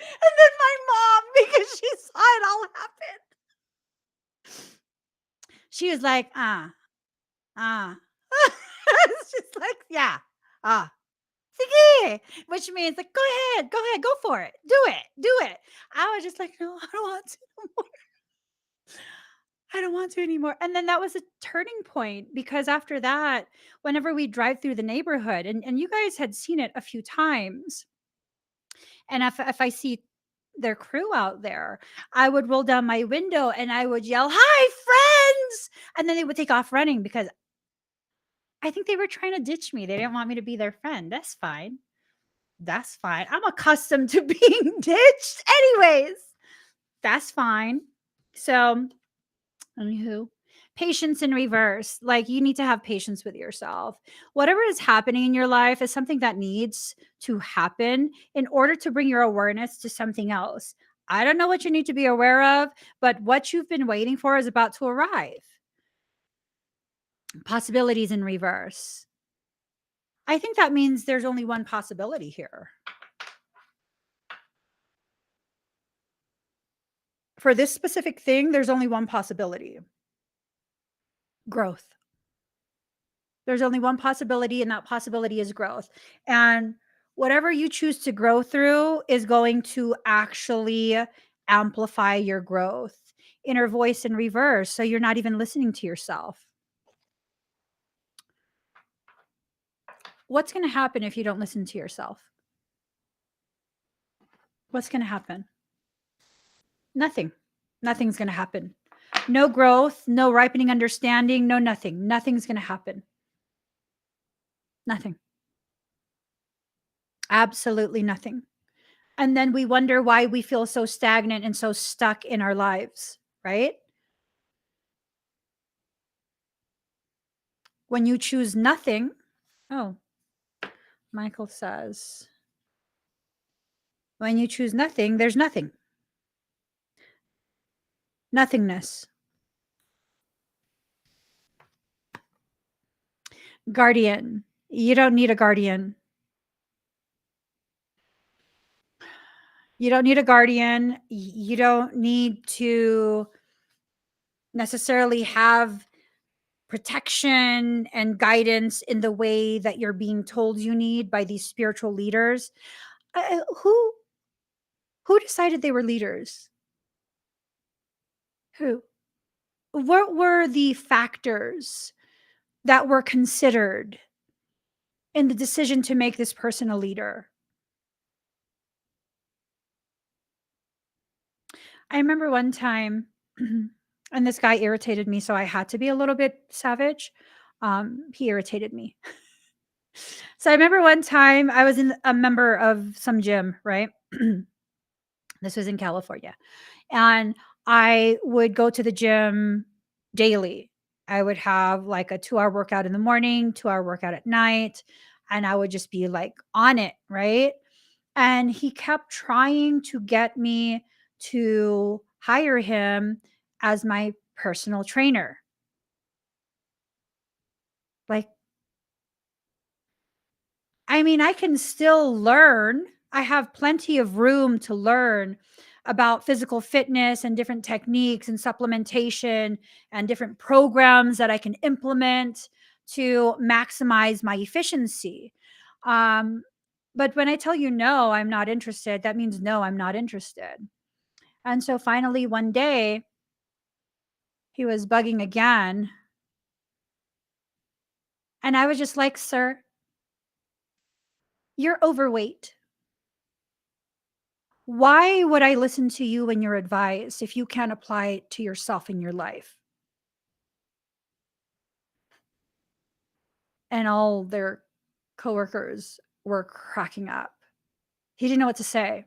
And then my mom, because she saw it all happen, she was like, ah. It's just like, yeah, ah. Sige, which means like, go ahead, go for it, do it. I was just like, no, I don't want to no more. I don't want to anymore. And then that was a turning point, because after that, whenever we drive through the neighborhood, and you guys had seen it a few times, and if I see their crew out there, I would roll down my window and I would yell, "Hi, friends!" And then they would take off running, because I think they were trying to ditch me. They didn't want me to be their friend. That's fine. That's fine. I'm accustomed to being ditched anyways. That's fine. So, anywho, patience in reverse. Like, you need to have patience with yourself. Whatever is happening in your life is something that needs to happen in order to bring your awareness to something else. I don't know what you need to be aware of, but what you've been waiting for is about to arrive. Possibilities in reverse. I think that means there's only one possibility here. For this specific thing, there's only one possibility: growth. There's only one possibility, and that possibility is growth. And whatever you choose to grow through is going to actually amplify your growth. Inner voice in reverse. So you're not even listening to yourself. What's going to happen if you don't listen to yourself? What's going to happen? Nothing. Nothing's going to happen. No growth, no ripening understanding, no nothing. Nothing's going to happen. Nothing. Absolutely nothing. And then we wonder why we feel so stagnant and so stuck in our lives, right? When you choose nothing, oh, Michael says, when you choose nothing, there's nothing. Nothingness. Guardian. You don't need a guardian. You don't need a guardian. You don't need to necessarily have protection and guidance in the way that you're being told you need by these spiritual leaders. Who decided they were leaders? Who? What were the factors that were considered in the decision to make this person a leader? I remember one time, and this guy irritated me, so I had to be a little bit savage. He irritated me. So I remember one time I was a member of some gym, right? This was in California. And I would go to the gym daily. I would have like a 2-hour workout in the morning, 2-hour workout at night, and I would just be like on it, right? And he kept trying to get me to hire him as my personal trainer. Like, I mean, I can still learn. I have plenty of room to learn about physical fitness and different techniques and supplementation and different programs that I can implement to maximize my efficiency. Um, but when I tell you no, I'm not interested, that means no, I'm not interested. And so finally, one day, he was bugging again. And I was just like, sir, you're overweight. Why would I listen to you and your advice if you can't apply it to yourself in your life? And all their coworkers were cracking up. He didn't know what to say.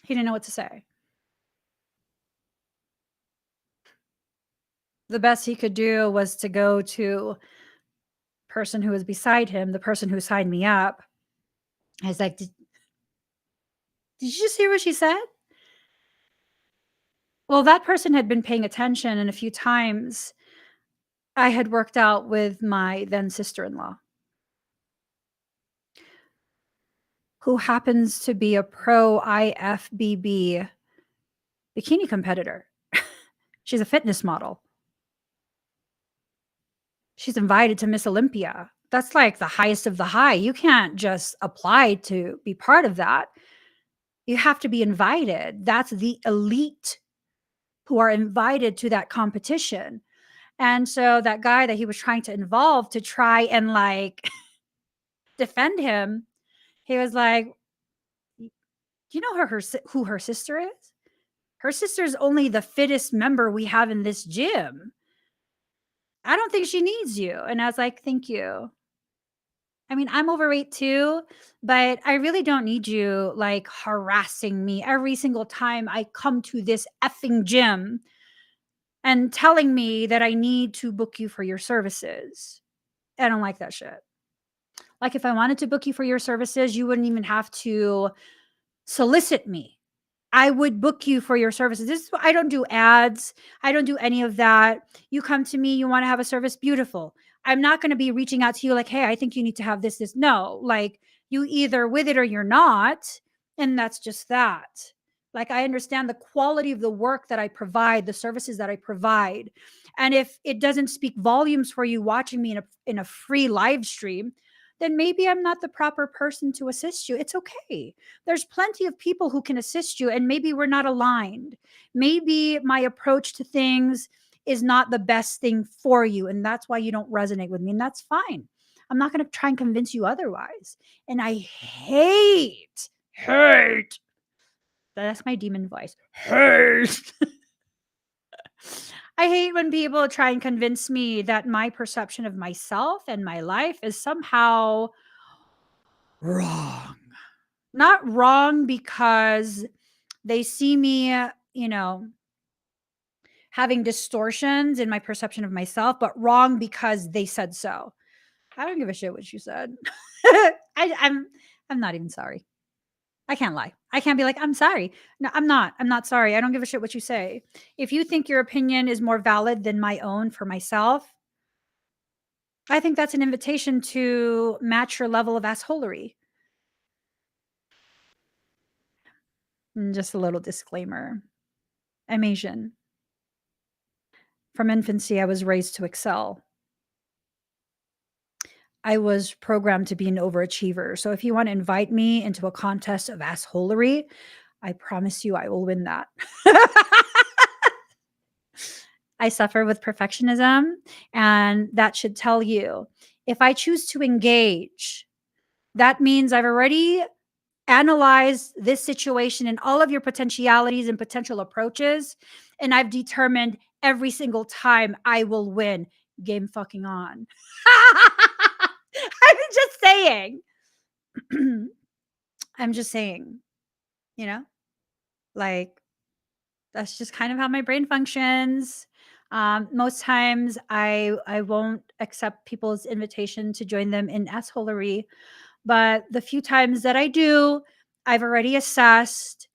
He didn't know what to say. The best he could do was to go to person who was beside him, the person who signed me up. I was like, did you just hear what she said? Well, that person had been paying attention, and a few times I had worked out with my then sister-in-law, who happens to be a pro IFBB bikini competitor. She's a fitness model. She's invited to Miss Olympia. That's like the highest of the high. You can't just apply to be part of that. You have to be invited. That's the elite who are invited to that competition. And so that guy that he was trying to involve to try and like defend him, he was like, you know who her sister is? Her sister's only the fittest member we have in this gym. I don't think she needs you. And I was like, thank you. I mean, I'm overweight too, but I really don't need you like harassing me every single time I come to this effing gym and telling me that I need to book you for your services. I don't like that shit. Like, if I wanted to book you for your services, you wouldn't even have to solicit me. I would book you for your services. This is I don't do ads. I don't do any of that. You come to me, you want to have a service, beautiful. I'm not going to be reaching out to you like, "Hey, I think you need to have this." No, like you either with it or you're not, and that's just that. Like I understand the quality of the work that I provide, the services that I provide. And if it doesn't speak volumes for you watching me in a free live stream, then maybe I'm not the proper person to assist you. It's okay. There's plenty of people who can assist you, and maybe we're not aligned. Maybe my approach to things is not the best thing for you, and that's why you don't resonate with me, and that's fine. I'm not going to try and convince you otherwise. And I hate. That's my demon voice. Hate. I hate when people try and convince me that my perception of myself and my life is somehow wrong. Not wrong because they see me, having distortions in my perception of myself, but wrong because they said so. I don't give a shit what you said. I'm not even sorry. I can't lie. I can't be like, I'm sorry. No, I'm not. I'm not sorry. I don't give a shit what you say. If you think your opinion is more valid than my own for myself, I think that's an invitation to match your level of assholery. And just a little disclaimer. I'm Asian. From infancy, I was raised to excel. I was programmed to be an overachiever. So if you want to invite me into a contest of assholery, I promise you I will win that. I suffer with perfectionism, and that should tell you if I choose to engage, that means I've already analyzed this situation and all of your potentialities and potential approaches, and I've determined every single time I will win. Game fucking on. I'm just saying. I'm just saying, you know, like that's just kind of how my brain functions. Most times I won't accept people's invitation to join them in assholery, but the few times that I do, I've already assessed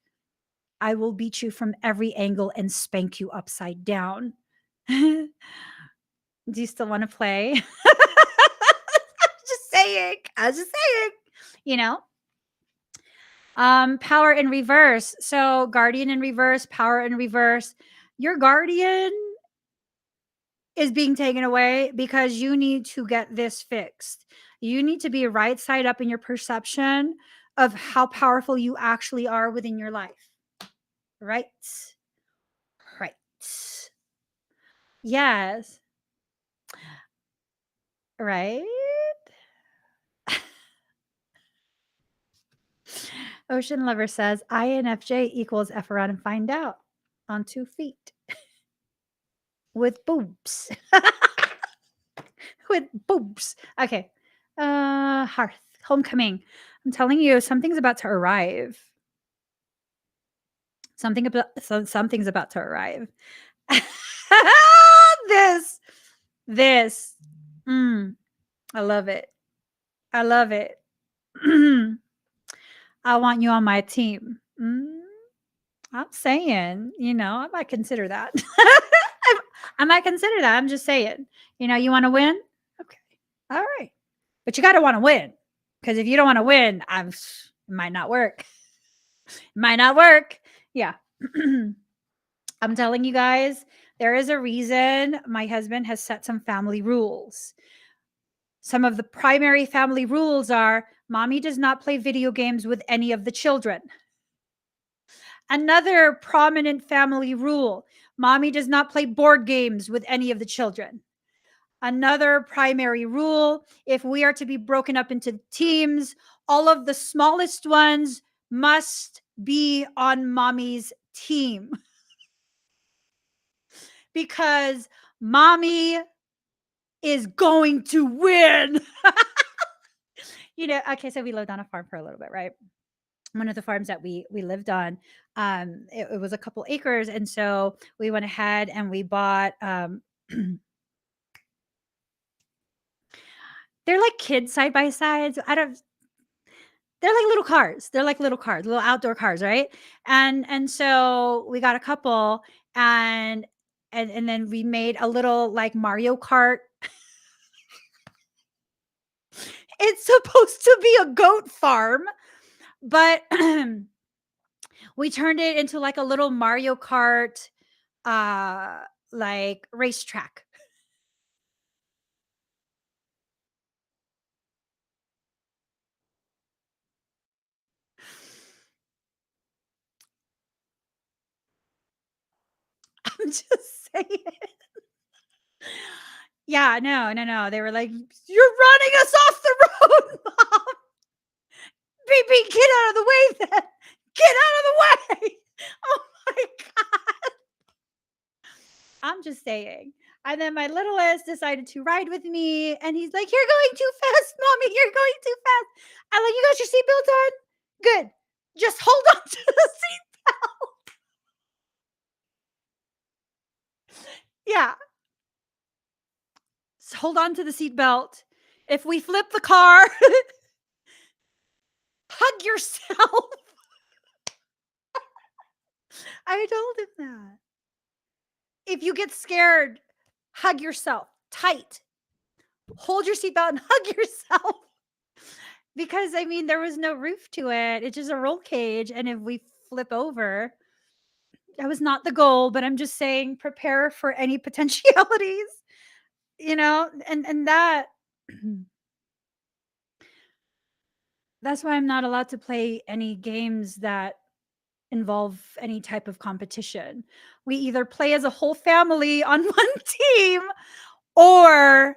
I will beat you from every angle and spank you upside down. Do you still want to play? Just saying. I was just saying. You know, power in reverse. So guardian in reverse, power in reverse. Your guardian is being taken away because you need to get this fixed. You need to be right side up in your perception of how powerful you actually are within your life. Right. Right. Yes. Right. Ocean Lover says INFJ equals F around and find out on 2 feet with boobs. With boobs. Okay. Hearth, homecoming. I'm telling you, something's about to arrive. Something's about to arrive. this. This. I love it. I love it. I want you on my team. I'm saying, I might consider that. I might consider that. I'm just saying, you want to win? Okay. All right. But you got to want to win. Because if you don't want to win, it might not work. It might not work. Yeah. I'm telling you guys, there is a reason my husband has set some family rules. Some of the primary family rules are mommy does not play video games with any of the children. Another prominent family rule, mommy does not play board games with any of the children. Another primary rule, if we are to be broken up into teams, all of the smallest ones must be on mommy's team. Because mommy is going to win. Okay, so we lived on a farm for a little bit, right? One of the farms that we lived on, it was a couple acres, and so we went ahead and we bought they're like kids side by sides. They're like little cars. They're like little cars, little outdoor cars, right? And so we got a couple, and then we made a little like Mario Kart. It's supposed to be a goat farm, but we turned it into like a little Mario Kart like racetrack. just saying. Yeah, no. They were like, "You're running us off the road, Mom. Baby, get out of the way then. Get out of the way." Oh my God. I'm just saying. And then my littlest decided to ride with me, and he's like, "You're going too fast, Mommy. You're going too fast." I'm like, "You got your seatbelt on? Good. Just hold on to the seatbelt." Yeah. Hold on to the seatbelt. If we flip the car, hug yourself. I told him that. If you get scared, hug yourself tight. Hold your seatbelt and hug yourself. Because I mean, there was no roof to it. It's just a roll cage. And if we flip over, that was not the goal, but I'm just saying prepare for any potentialities, and that that's why I'm not allowed to play any games that involve any type of competition. We either play as a whole family on one team, or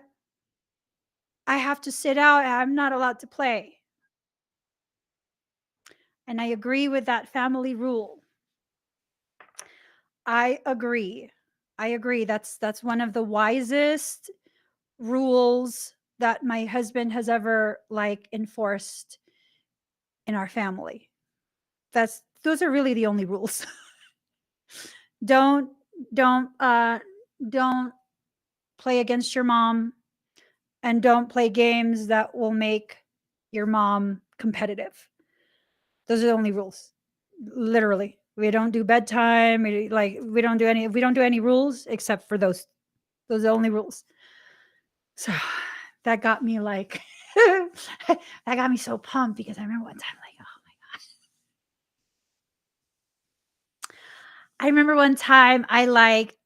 I have to sit out and I'm not allowed to play. And I agree with that family rule. I agree. I agree. That's one of the wisest rules that my husband has ever like enforced in our family. Those are really the only rules. don't don't don't play against your mom, and don't play games that will make your mom competitive. Those are the only rules. Literally. We don't do bedtime. We don't do any rules except for those. Those are the only rules. So that got me like that got me so pumped, because I remember one time like, oh my gosh. I remember one time I like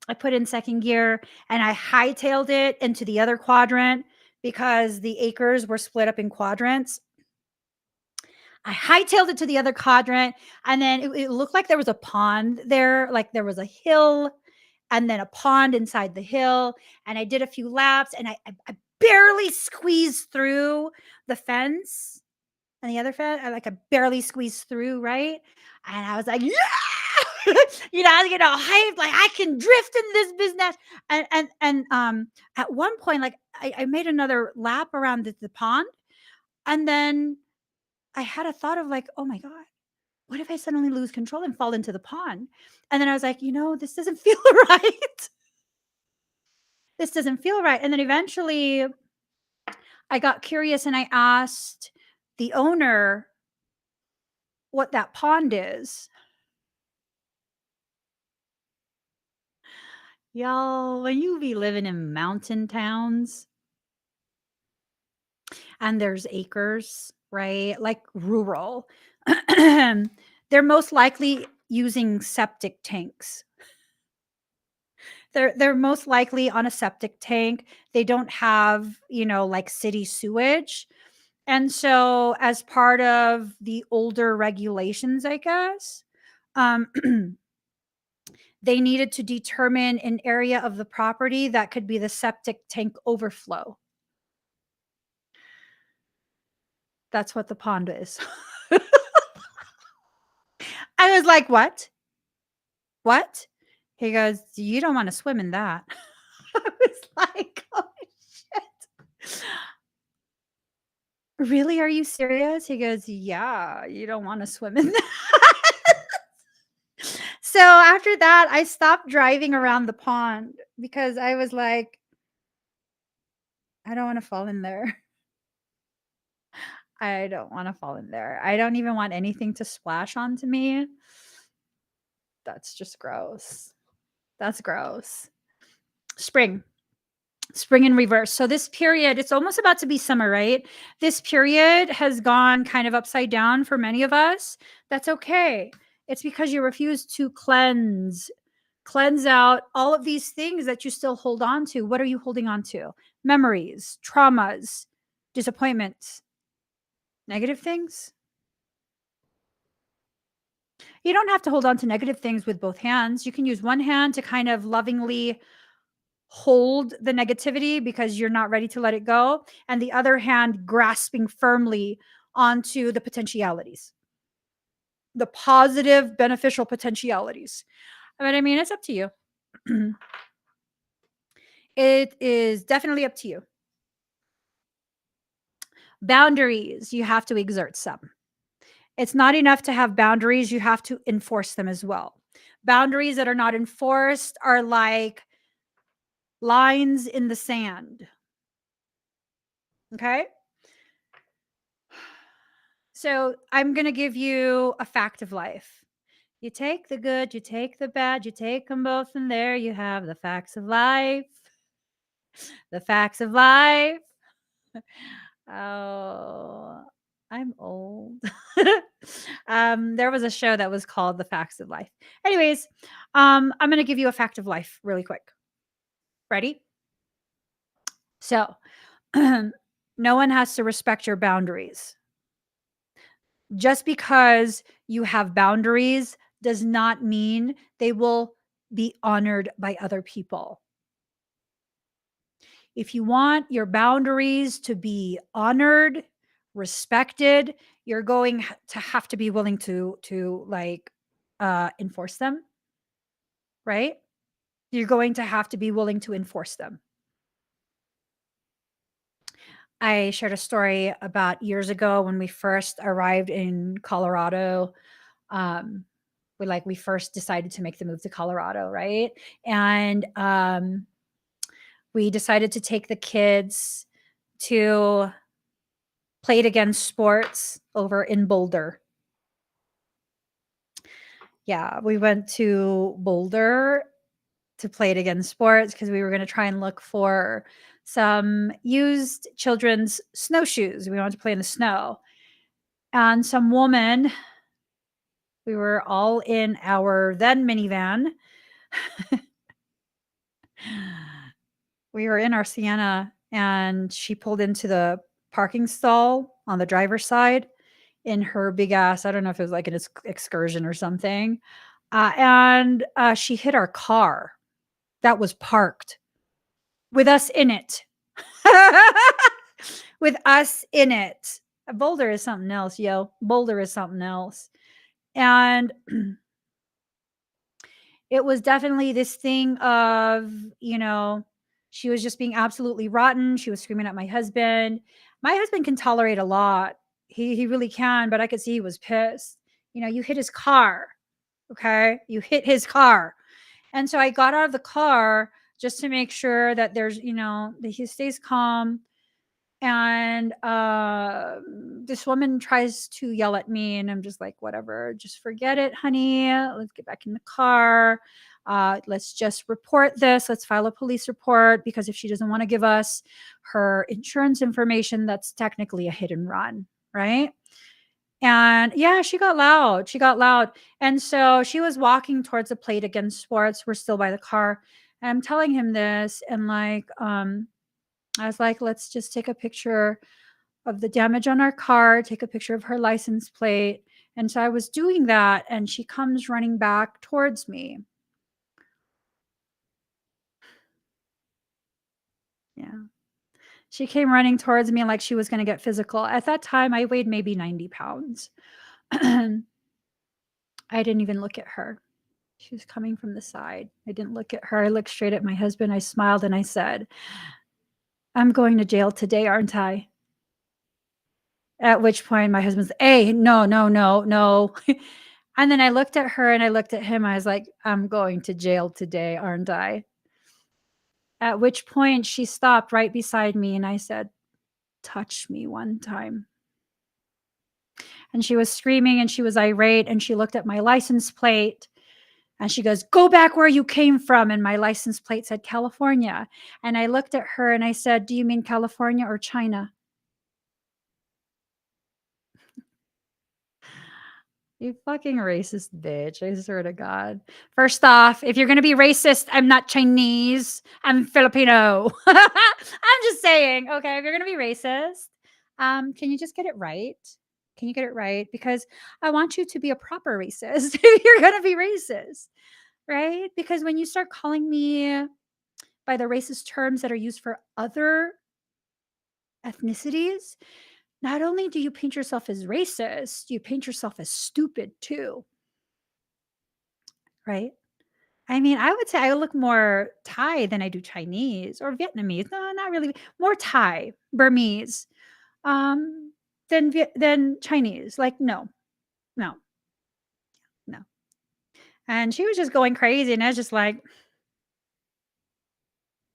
I put in second gear and I hightailed it into the other quadrant because the acres were split up in quadrants. I hightailed it to the other quadrant, and then it looked like there was a pond there, like there was a hill and then a pond inside the hill. And I did a few laps, and I barely squeezed through the fence and the other fence. I barely squeezed through, right? And I was like, yeah, I was getting all hyped, like I can drift in this business. And at one point, like I made another lap around the pond, and then I had a thought of like, oh my God, what if I suddenly lose control and fall into the pond? And then I was like, this doesn't feel right. This doesn't feel right. And then eventually I got curious and I asked the owner what that pond is. Y'all, when you be living in mountain towns and there's acres, right? Like rural, they're most likely using septic tanks. They're most likely on a septic tank. They don't have, like city sewage. And so as part of the older regulations, I guess, um, they needed to determine an area of the property that could be the septic tank overflow. That's what the pond is. I was like, "What? What?" He goes, "You don't wanna swim in that." I was like, "Oh, shit. Really? Are you serious?" He goes, "Yeah, you don't wanna swim in that." So after that, I stopped driving around the pond because I was like, "I don't wanna fall in there. I don't wanna fall in there. I don't even want anything to splash onto me." That's just gross. That's gross. Spring. Spring in reverse. So this period, it's almost about to be summer, right? This period has gone kind of upside down for many of us. That's okay. It's because you refuse to cleanse out all of these things that you still hold on to. What are you holding on to? Memories, traumas, disappointments, negative things. You don't have to hold on to negative things with both hands. You can use one hand to kind of lovingly hold the negativity because you're not ready to let it go, and the other hand grasping firmly onto the potentialities, the positive, beneficial potentialities. But I mean, it's up to you. It is definitely up to you. Boundaries, you have to exert some. It's not enough to have boundaries, you have to enforce them as well. Boundaries that are not enforced are like lines in the sand. Okay? So I'm going to give you a fact of life. You take the good, you take the bad, you take them both, and there you have the facts of life. The facts of life. Oh, I'm old. There was a show that was called The Facts of Life. Anyways, I'm going to give you a fact of life really quick. Ready? So, no one has to respect your boundaries. Just because you have boundaries does not mean they will be honored by other people. If you want your boundaries to be honored, respected, you're going to have to be willing to like enforce them, right? You're going to have to be willing to enforce them. I shared a story about years ago when we first arrived in Colorado. Um, we first decided to make the move to Colorado, right? And we decided to take the kids to play it against sports over in Boulder. Yeah, we went to Boulder to play it against sports because we were going to try and look for some used children's snowshoes. We wanted to play in the snow. And some woman, we were all in our then minivan. We were in our Sienna, and she pulled into the parking stall on the driver's side in her big ass. I don't know if it was like an excursion or something. And she hit our car that was parked with us in it. With us in it. Boulder is something else, yo. Boulder is something else. And it was definitely this thing of, she was just being absolutely rotten. She was screaming at my husband. My husband can tolerate a lot. He really can, but I could see he was pissed. You hit his car. Okay? You hit his car. And so I got out of the car just to make sure that there's, that he stays calm. And this woman tries to yell at me, and I'm just like, whatever, just forget it, honey. Let's get back in the car. Let's just report this. Let's file a police report, because if she doesn't want to give us her insurance information, that's technically a hit and run, right? And yeah, she got loud. She got loud. And so she was walking towards the plate against sports. We're still by the car. And I'm telling him this, and I was like, let's just take a picture of the damage on our car, take a picture of her license plate. And so I was doing that, and she comes running back towards me. Yeah. She came running towards me like she was going to get physical. At that time, I weighed maybe 90 pounds. I didn't even look at her. She was coming from the side. I didn't look at her. I looked straight at my husband. I smiled and I said, I'm going to jail today, aren't I? At which point my husband's, hey, no. And then I looked at her and I looked at him. I was like, I'm going to jail today, aren't I? At which point she stopped right beside me and I said, touch me one time. And she was screaming and she was irate, and she looked at my license plate and she goes, go back where you came from. And my license plate said California. And I looked at her and I said, do you mean California or China? You fucking racist bitch. I swear to God. First off, if you're going to be racist, I'm not Chinese. I'm Filipino. I'm just saying, okay, if you're going to be racist, can you just get it right? Can you get it right? Because I want you to be a proper racist if you're going to be racist, right? Because when you start calling me by the racist terms that are used for other ethnicities, not only do you paint yourself as racist, you paint yourself as stupid too, right? I mean, I would say I look more Thai than I do Chinese or Vietnamese. No, not really. More Thai, Burmese, um, than Chinese. Like, no, no, no. And she was just going crazy, and I was just like,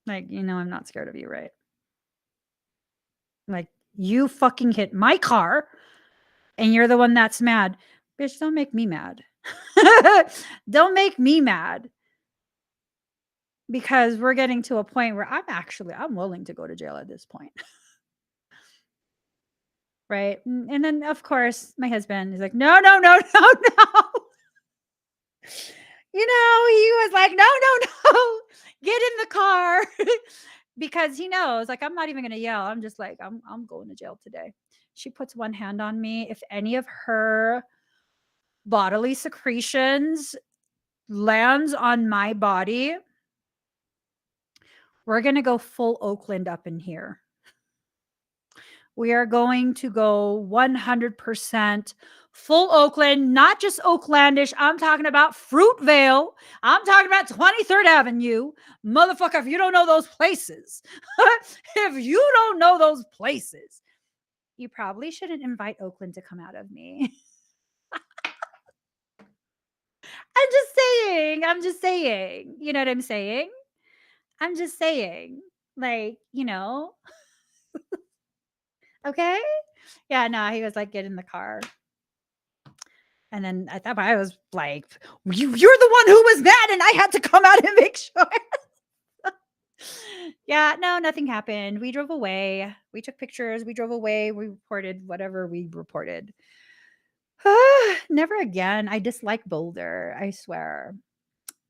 I'm not scared of you, right? Like, you fucking hit my car, and you're the one that's mad. Bitch, don't make me mad. Don't make me mad because we're getting to a point where I'm willing to go to jail at this point. Right. And then of course my husband is like, no, no, no, no, no. He was like, no, no, no, get in the car. Because he knows, like, I'm not even gonna yell. I'm just like, I'm going to jail today. She puts one hand on me. If any of her bodily secretions lands on my body, we're gonna go full Oakland up in here. We are going to go 100% full Oakland, not just Oaklandish. I'm talking about Fruitvale. I'm talking about 23rd Avenue. Motherfucker, if you don't know those places, if you don't know those places, you probably shouldn't invite Oakland to come out of me. I'm just saying. I'm just saying. You know what I'm saying? I'm just saying. Like, okay? Yeah, no, he was like, get in the car. And then I thought I was like, you're the one who was mad, and I had to come out and make sure. Yeah, no, nothing happened. We drove away. We took pictures. We drove away. We reported whatever we reported. Never again. I dislike Boulder. I swear.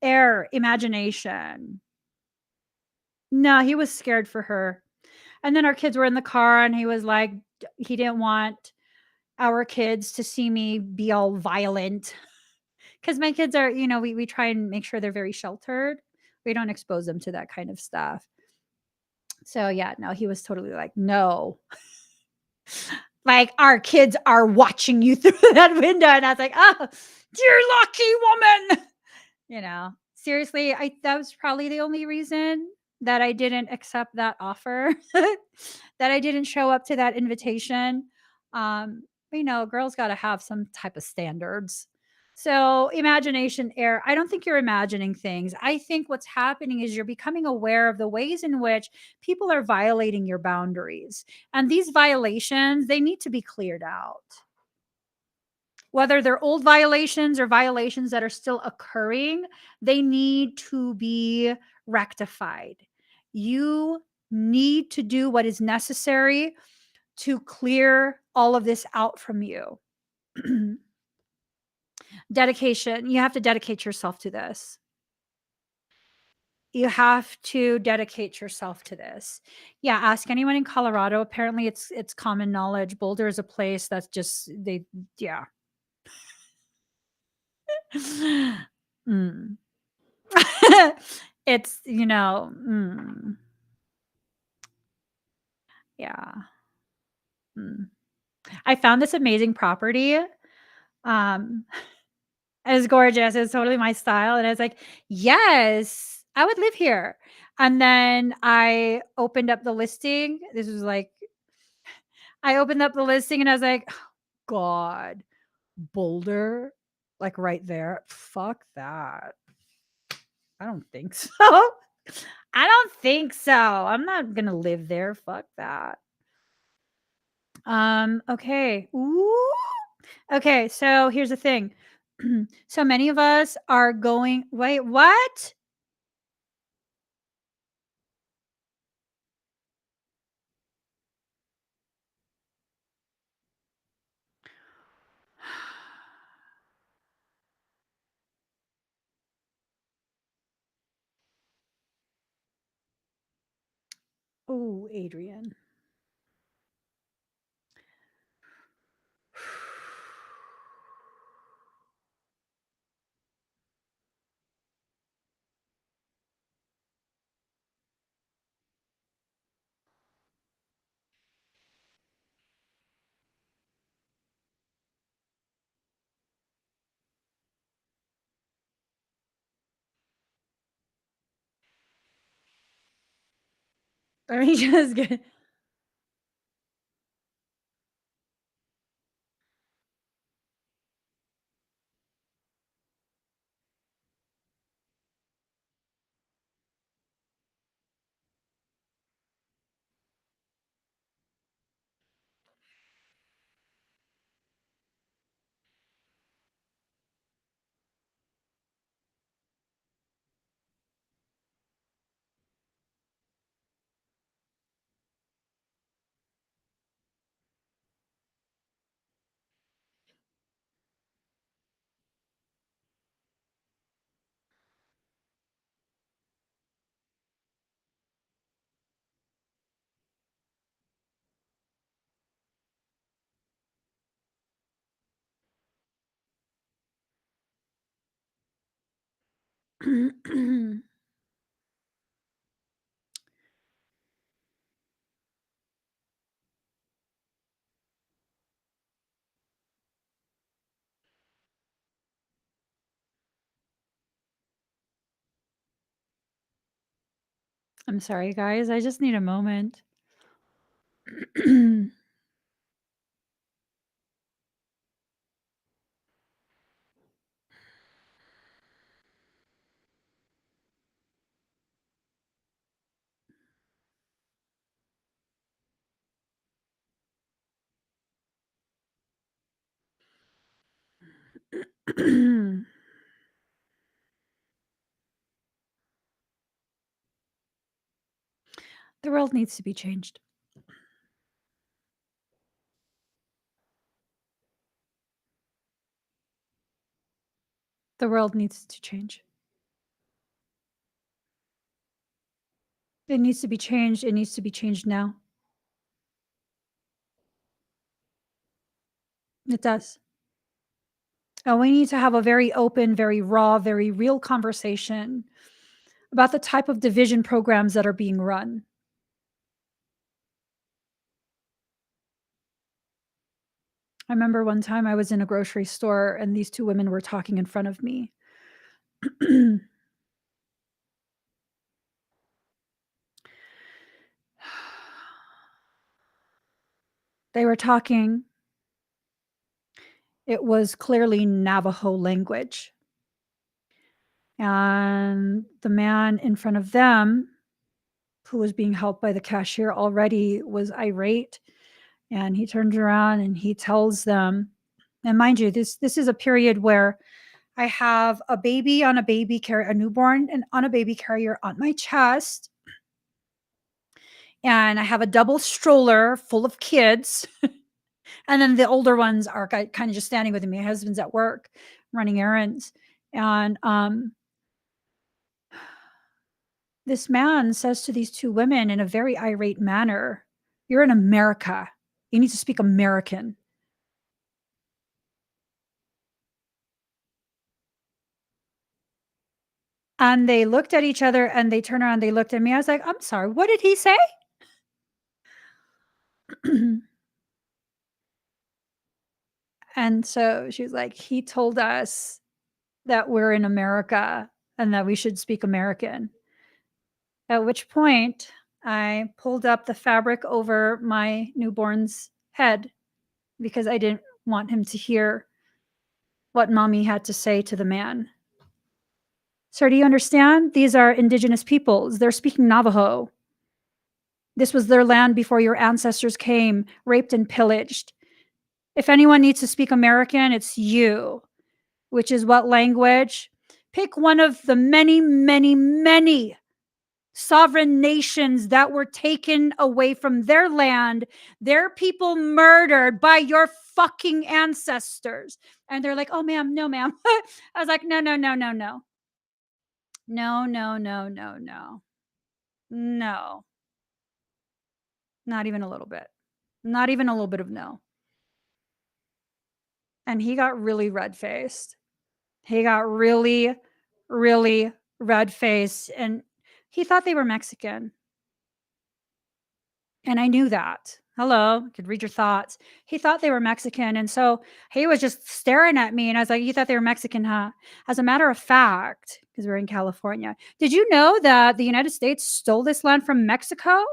Air, imagination. No, he was scared for her. And then our kids were in the car, and he was like, he didn't want our kids to see me be all violent. Because my kids are, we try and make sure they're very sheltered. We don't expose them to that kind of stuff. So yeah, no, he was totally like, no. Like, our kids are watching you through that window. And I was like, oh, dear lucky woman. Seriously, that was probably the only reason that I didn't accept that offer, that I didn't show up to that invitation. Girls got to have some type of standards. So, imagination air, I don't think you're imagining things. I think what's happening is you're becoming aware of the ways in which people are violating your boundaries. And these violations, they need to be cleared out. Whether they're old violations or violations that are still occurring, they need to be rectified. You need to do what is necessary to clear all of this out from you. Dedication. You have to dedicate yourself to this. You have to dedicate yourself to this. Yeah, ask anyone in Colorado. Apparently it's common knowledge. Boulder is a place that's just yeah. Mm. It's, yeah. Mm. I found this amazing property. Um, it was gorgeous. It was totally my style. And I was like, yes, I would live here. And then I opened up the listing. I opened up the listing and I was like, oh, God, Boulder, like right there. Fuck that. I don't think so. I don't think so. I'm not gonna live there. Fuck that. Okay. Ooh. Okay, so here's the thing. So many of us are going, wait, what? Oh, Adrian. Or he just get I'm sorry, guys, I just need a moment. The world needs to be changed. The world needs to change. It needs to be changed, it needs to be changed now. It does. And we need to have a very open, very raw, very real conversation about the type of division programs that are being run. I remember one time I was in a grocery store and these 2 women were talking in front of me. They were talking. It was clearly Navajo language. And the man in front of them, who was being helped by the cashier already, was irate. And he turns around and he tells them, and mind you, this is a period where I have a baby on a baby carrier, a newborn and on a baby carrier on my chest. And I have a double stroller full of kids. And then the older ones are kind of just standing with me. My husband's at work running errands. And this man says to these 2 women in a very irate manner, "You're in America. You need to speak American." And they looked at each other and they turned around, they looked at me. I was like, "I'm sorry, what did he say?" And so she was like, "He told us that we're in America and that we should speak American." At which point, I pulled up the fabric over my newborn's head because I didn't want him to hear what mommy had to say to the man. "Sir, do you understand? These are indigenous peoples. They're speaking Navajo. This was their land before your ancestors came, raped and pillaged. If anyone needs to speak American, it's you." Which is what language? Pick one of the many, many, many sovereign nations that were taken away from their land, their people murdered by your fucking ancestors. And they're like, "Oh, ma'am, no, ma'am." I was like, "No, no, no, no, no. No, no, no, no, no. No, not even a little bit. Not even a little bit of no." And he got really red faced. He got really, really red faced. And he thought they were Mexican. And I knew that. Hello, I could read your thoughts. He thought they were Mexican. And so he was just staring at me. And I was like, "You thought they were Mexican, huh?" As a matter of fact, because we're in California, did you know that the United States stole this land from Mexico?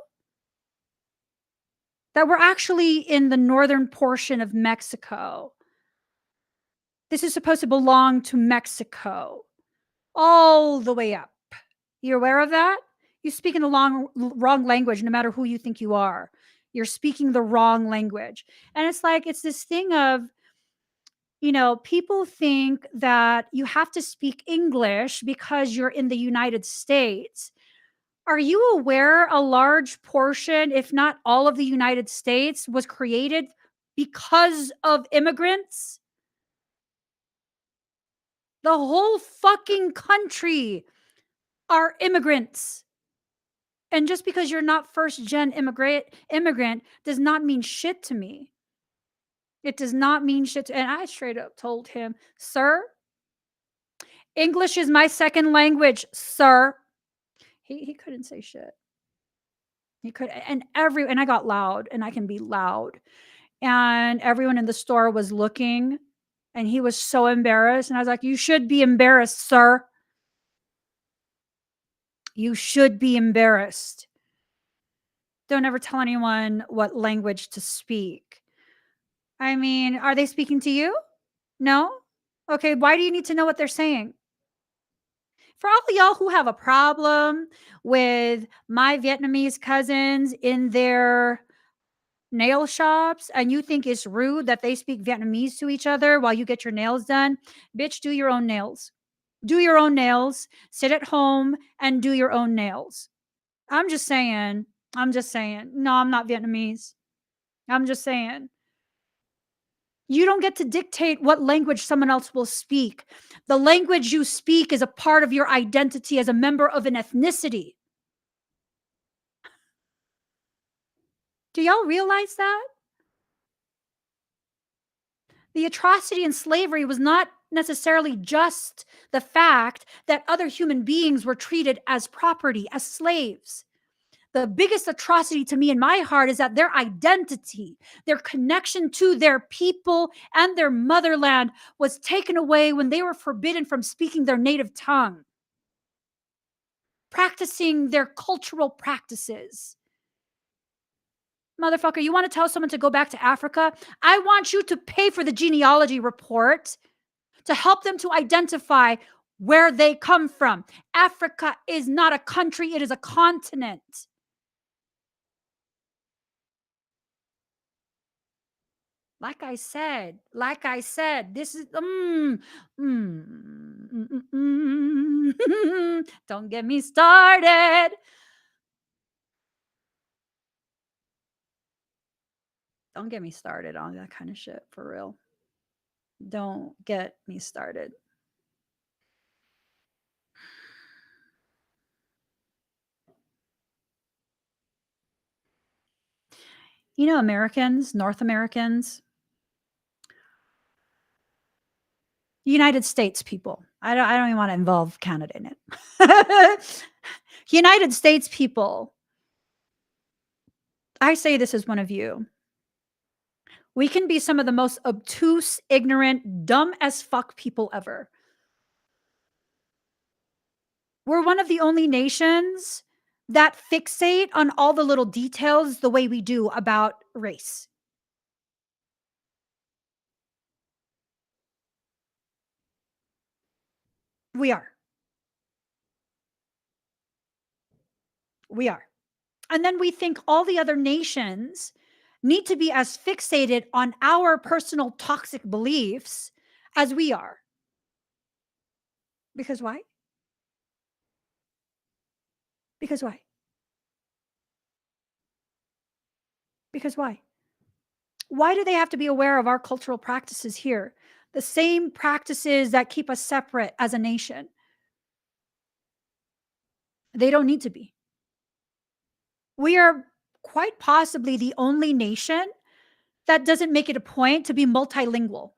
that we're actually in the northern portion of Mexico. This is supposed to belong to Mexico all the way up. You're aware of that? You speak in the wrong language, no matter who you think you are. You're speaking the wrong language. And it's like, it's this thing of, people think that you have to speak English because you're in the United States. Are you aware a large portion, if not all of the United States, was created because of immigrants? The whole fucking country are immigrants. And just because you're not first gen immigrant does not mean shit to me. It does not mean shit to, and I straight up told him, "Sir, English is my second language, sir." He couldn't say shit. He could and I got loud, and I can be loud. And everyone in the store was looking, and he was so embarrassed, and I was like, "You should be embarrassed, sir. You should be embarrassed. Don't ever tell anyone what language to speak." I mean, are they speaking to you? No? Okay, why do you need to know what they're saying? For all of y'all who have a problem with my Vietnamese cousins in their nail shops and you think it's rude that they speak Vietnamese to each other while you get your nails done, bitch, do your own nails. Do your own nails, sit at home and do your own nails. I'm just saying. I'm just saying. No, I'm not Vietnamese. I'm just saying. You don't get to dictate what language someone else will speak. The language you speak is a part of your identity as a member of an ethnicity. Do y'all realize that? The atrocity in slavery was not necessarily just the fact that other human beings were treated as property, as slaves. The biggest atrocity to me in my heart is that their identity, their connection to their people and their motherland was taken away when they were forbidden from speaking their native tongue, practicing their cultural practices. Motherfucker, you want to tell someone to go back to Africa? I want you to pay for the genealogy report to help them to identify where they come from. Africa is not a country, it is a continent. Like I said, this is don't get me started. Don't get me started on that kind of shit for real. Don't get me started. Americans, North Americans, United States people. I don't even want to involve Canada in it. United States people. I say this as one of you. We can be some of the most obtuse, ignorant, dumb as fuck people ever. We're one of the only nations that fixate on all the little details the way we do about race. We are. We are. And then we think all the other nations need to be as fixated on our personal toxic beliefs as we are. Because why? Because why? Because why? Why do they have to be aware of our cultural practices here? The same practices that keep us separate as a nation. They don't need to be. We are quite possibly the only nation that doesn't make it a point to be multilingual.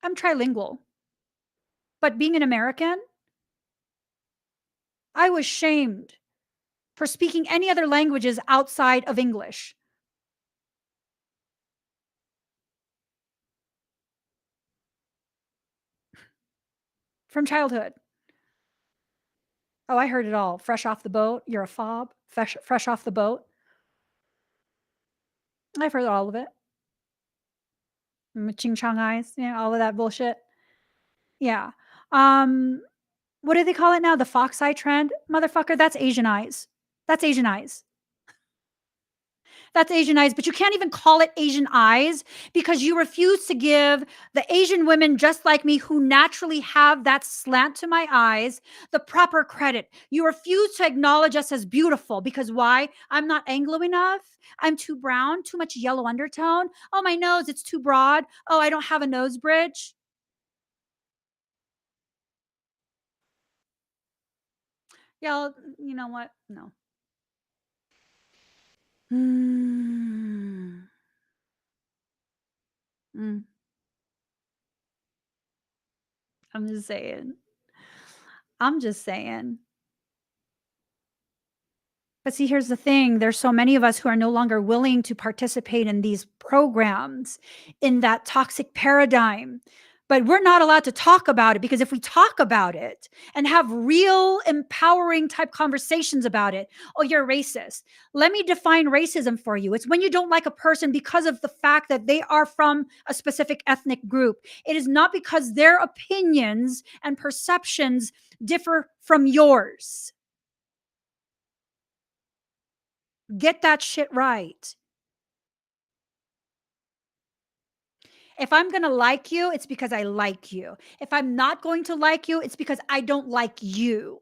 I'm trilingual. But being an American, I was shamed for speaking any other languages outside of English. From childhood. Oh, I heard it all. Fresh off the boat. You're a fob. Fresh off the boat. I've heard all of it. Ching chong eyes. Yeah, all of that bullshit. Yeah. Um, what do they call it now? The fox eye trend? Motherfucker, that's Asian eyes. That's Asian eyes. That's Asian eyes, but you can't even call it Asian eyes because you refuse to give the Asian women just like me who naturally have that slant to my eyes the proper credit. You refuse to acknowledge us as beautiful because why? I'm not Anglo enough. I'm too brown, too much yellow undertone. Oh, my nose, it's too broad. Oh, I don't have a nose bridge. Yeah, you know what? No. Mm. Mm. I'm just saying. I'm just saying. But see, here's the thing, there's so many of us who are no longer willing to participate in these programs, in that toxic paradigm. But we're not allowed to talk about it because if we talk about it and have real empowering type conversations about it, oh, you're racist. Let me define racism for you. It's when you don't like a person because of the fact that they are from a specific ethnic group. It is not because their opinions and perceptions differ from yours. Get that shit right. If I'm going to like you, it's because I like you. If I'm not going to like you, it's because I don't like you.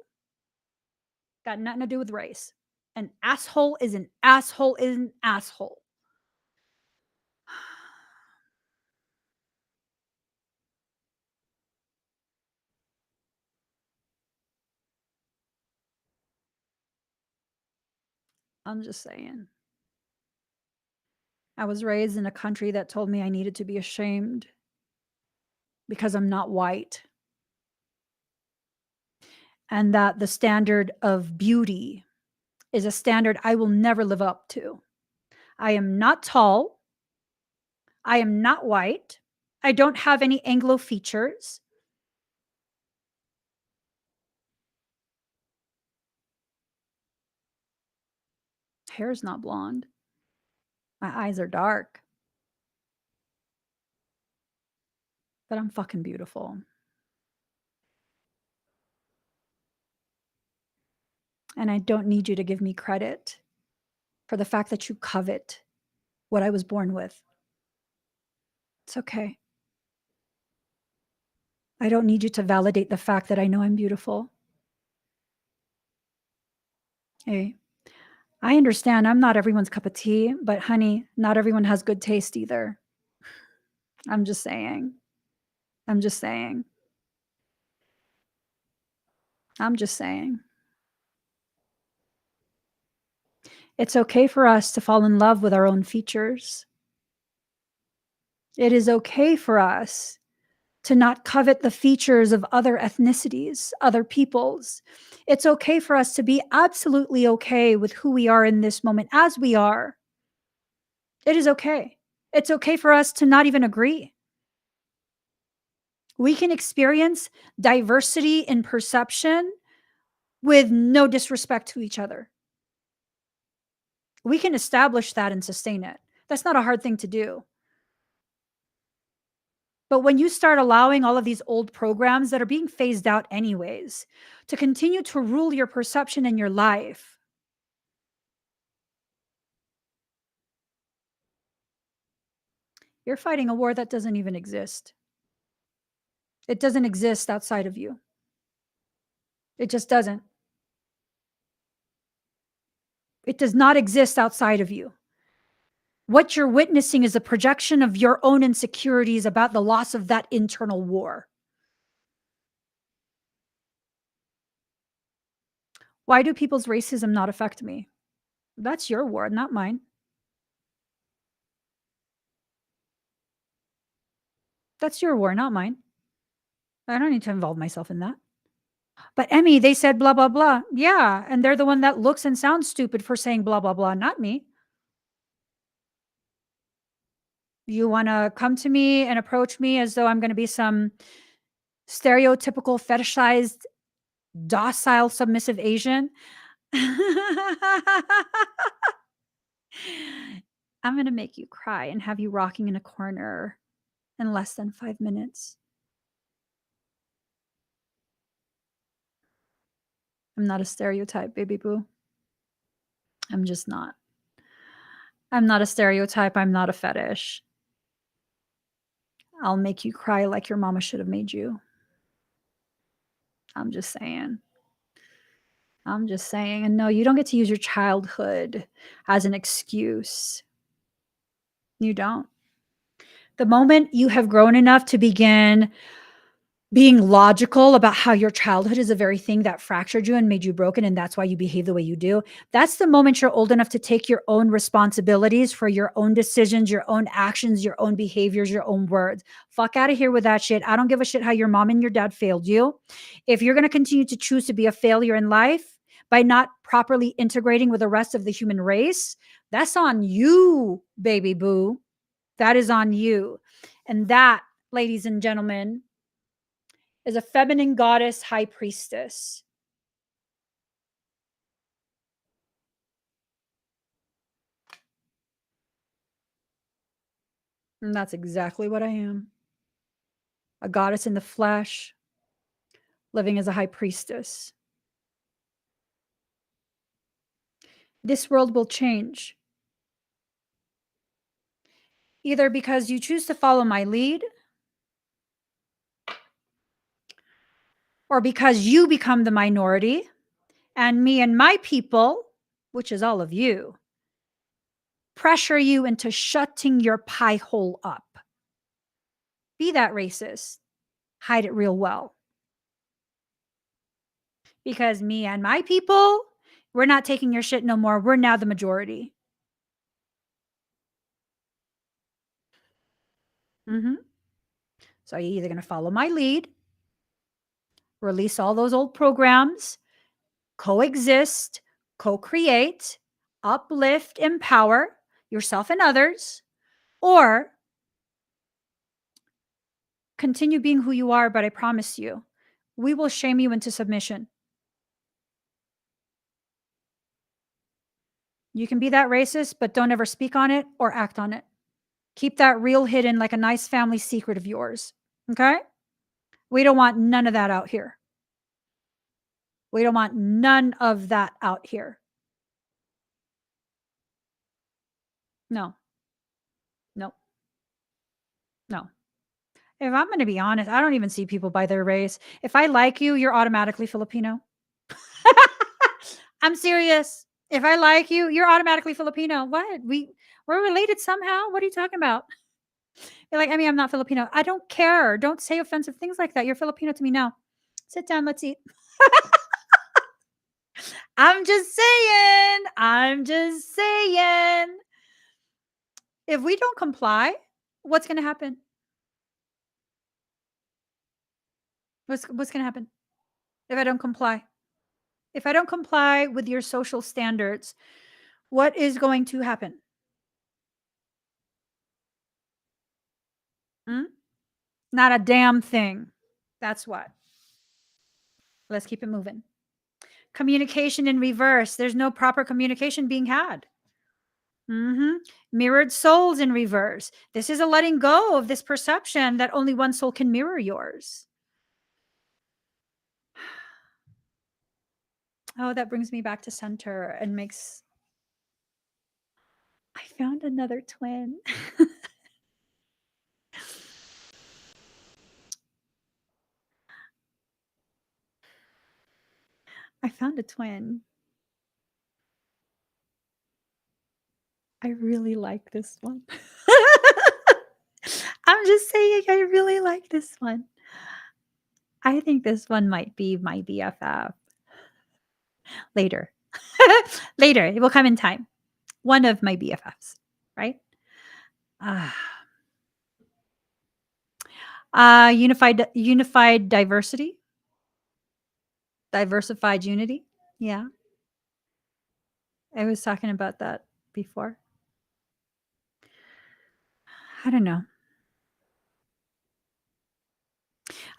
Got nothing to do with race. An asshole is an asshole is an asshole. I'm just saying. I was raised in a country that told me I needed to be ashamed because I'm not white, and that the standard of beauty is a standard I will never live up to. I am not tall. I am not white. I don't have any Anglo features. Hair is not blonde. My eyes are dark, but I'm fucking beautiful. And I don't need you to give me credit for the fact that you covet what I was born with. It's okay. I don't need you to validate the fact that I know I'm beautiful. Hey, I understand I'm not everyone's cup of tea, but honey, not everyone has good taste either. I'm just saying. I'm just saying. I'm just saying. It's okay for us to fall in love with our own features. It is okay for us to not covet the features of other ethnicities, other peoples. It's okay for us to be absolutely okay with who we are in this moment as we are. It is okay. It's okay for us to not even agree. We can experience diversity in perception with no disrespect to each other. We can establish that and sustain it. That's not a hard thing to do. But when you start allowing all of these old programs that are being phased out anyways to continue to rule your perception in your life, you're fighting a war that doesn't even exist. It doesn't exist outside of you. It just doesn't. It does not exist outside of you. What you're witnessing is a projection of your own insecurities about the loss of that internal war. Why do people's racism not affect me? That's your war, not mine. That's your war, not mine. I don't need to involve myself in that. But Emmy, they said blah, blah, blah. Yeah. And they're the one that looks and sounds stupid for saying blah, blah, blah, not me. You want to come to me and approach me as though I'm going to be some stereotypical fetishized docile, submissive Asian. I'm going to make you cry and have you rocking in a corner in less than 5 minutes. I'm not a stereotype, baby boo. I'm just not. I'm not a stereotype. I'm not a fetish. I'll make you cry like your mama should have made you. I'm just saying. I'm just saying. And no, you don't get to use your childhood as an excuse. You don't. The moment you have grown enough to begin being logical about how your childhood is the very thing that fractured you and made you broken, and that's why you behave the way you do, that's the moment you're old enough to take your own responsibilities for your own decisions, your own actions, your own behaviors, your own words. Fuck out of here with that shit. I don't give a shit how your mom and your dad failed you. If you're going to continue to choose to be a failure in life by not properly integrating with the rest of the human race, that's on you, baby boo. That is on you. And that, ladies and gentlemen, is a feminine goddess high priestess. And that's exactly what I am. A goddess in the flesh, living as a high priestess. This world will change. Either because you choose to follow my lead, or because you become the minority, and me and my people, which is all of you, pressure you into shutting your pie hole up. Be that racist. Hide it real well. Because me and my people, we're not taking your shit no more. We're now the majority. So you're either going to follow my lead, release all those old programs, coexist, co-create, uplift, empower yourself and others, or continue being who you are, but I promise you, we will shame you into submission. You can be that racist, but don't ever speak on it or act on it. Keep that real hidden like a nice family secret of yours. Okay? We don't want none of that out here. We don't want none of that out here. No. No. No. If I'm going to be honest, I don't even see people by their race. If I like you, you're automatically Filipino. I'm serious. If I like you, you're automatically Filipino. What? We're related somehow. What are you talking about? You're like, I mean, I'm not Filipino. I don't care. Don't say offensive things like that. You're Filipino to me now. Sit down. Let's eat. I'm just saying. I'm just saying. If we don't comply, what's going to happen? What's going to happen if I don't comply? If I don't comply with your social standards, what is going to happen? Hmm? Not a damn thing. That's what. Let's keep it moving. Communication in reverse. There's no proper communication being had. Mirrored souls in reverse. This is a letting go of this perception that only one soul can mirror yours. Oh, that brings me back to center and makes. I found another twin. I found a twin. I really like this one. I'm just saying, I really like this one. I think this one might be my BFF. Later. Later. It will come in time. One of my BFFs, right? Unified diversity. Diversified unity. Yeah. I was talking about that before. I don't know.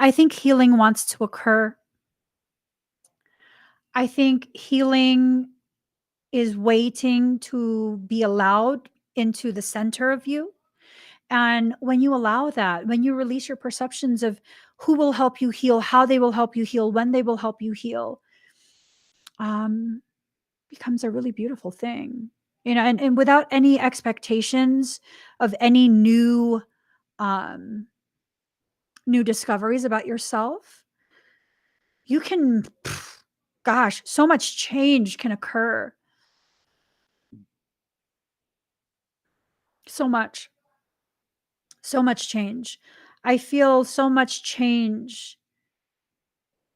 I think healing wants to occur I think healing is waiting to be allowed into the center of you. And when you allow that, when you release your perceptions of who will help you heal, how they will help you heal, when they will help you heal, um, becomes a really beautiful thing. And without any expectations of any um, new discoveries about yourself, you can, gosh, so much change can occur. So much, so much change. I feel so much change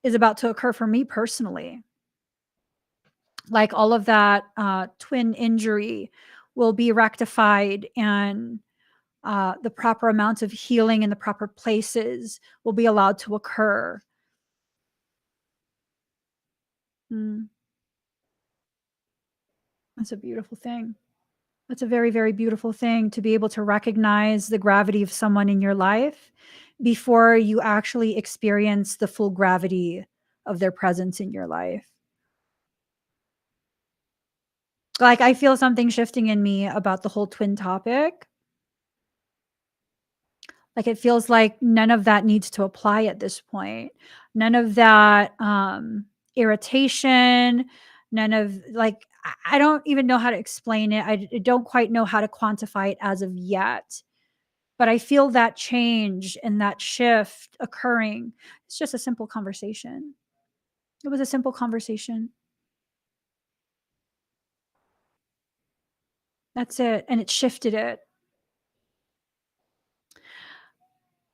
is about to occur for me personally. Like all of that twin injury will be rectified, and the proper amount of healing in the proper places will be allowed to occur. Mm, that's a beautiful thing. That's a very, very beautiful thing to be able to recognize the gravity of someone in your life before you actually experience the full gravity of their presence in your life. Like, I feel something shifting in me about the whole twin topic. Like, it feels like none of that needs to apply at this point. None of that irritation, none of like, I don't even know how to explain it. I don't quite know how to quantify it as of yet. But I feel that change and that shift occurring. It's just a simple conversation. It was a simple conversation. That's it. And it shifted it.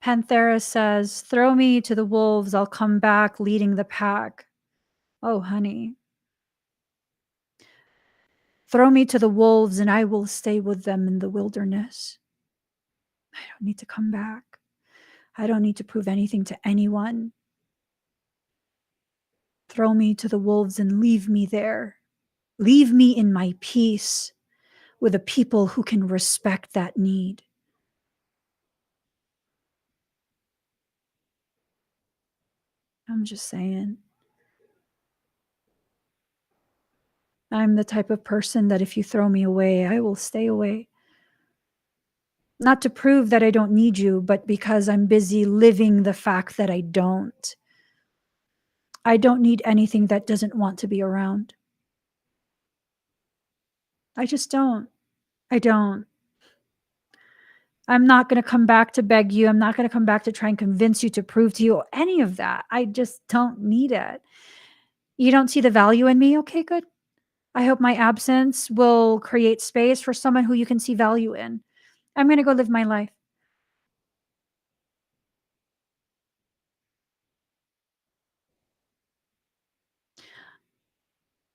Panthera says, "Throw me to the wolves. I'll come back leading the pack." Oh, honey. Throw me to the wolves and I will stay with them in the wilderness. I don't need to come back. I don't need to prove anything to anyone. Throw me to the wolves and leave me there. Leave me in my peace with a people who can respect that need. I'm just saying. I'm the type of person that if you throw me away, I will stay away. Not to prove that I don't need you, but because I'm busy living the fact that I don't. I don't need anything that doesn't want to be around. I just don't. I don't. I'm not going to come back to beg you. I'm not going to come back to try and convince you to prove to you any of that. I just don't need it. You don't see the value in me? Okay, good. I hope my absence will create space for someone who you can see value in. I'm going to go live my life.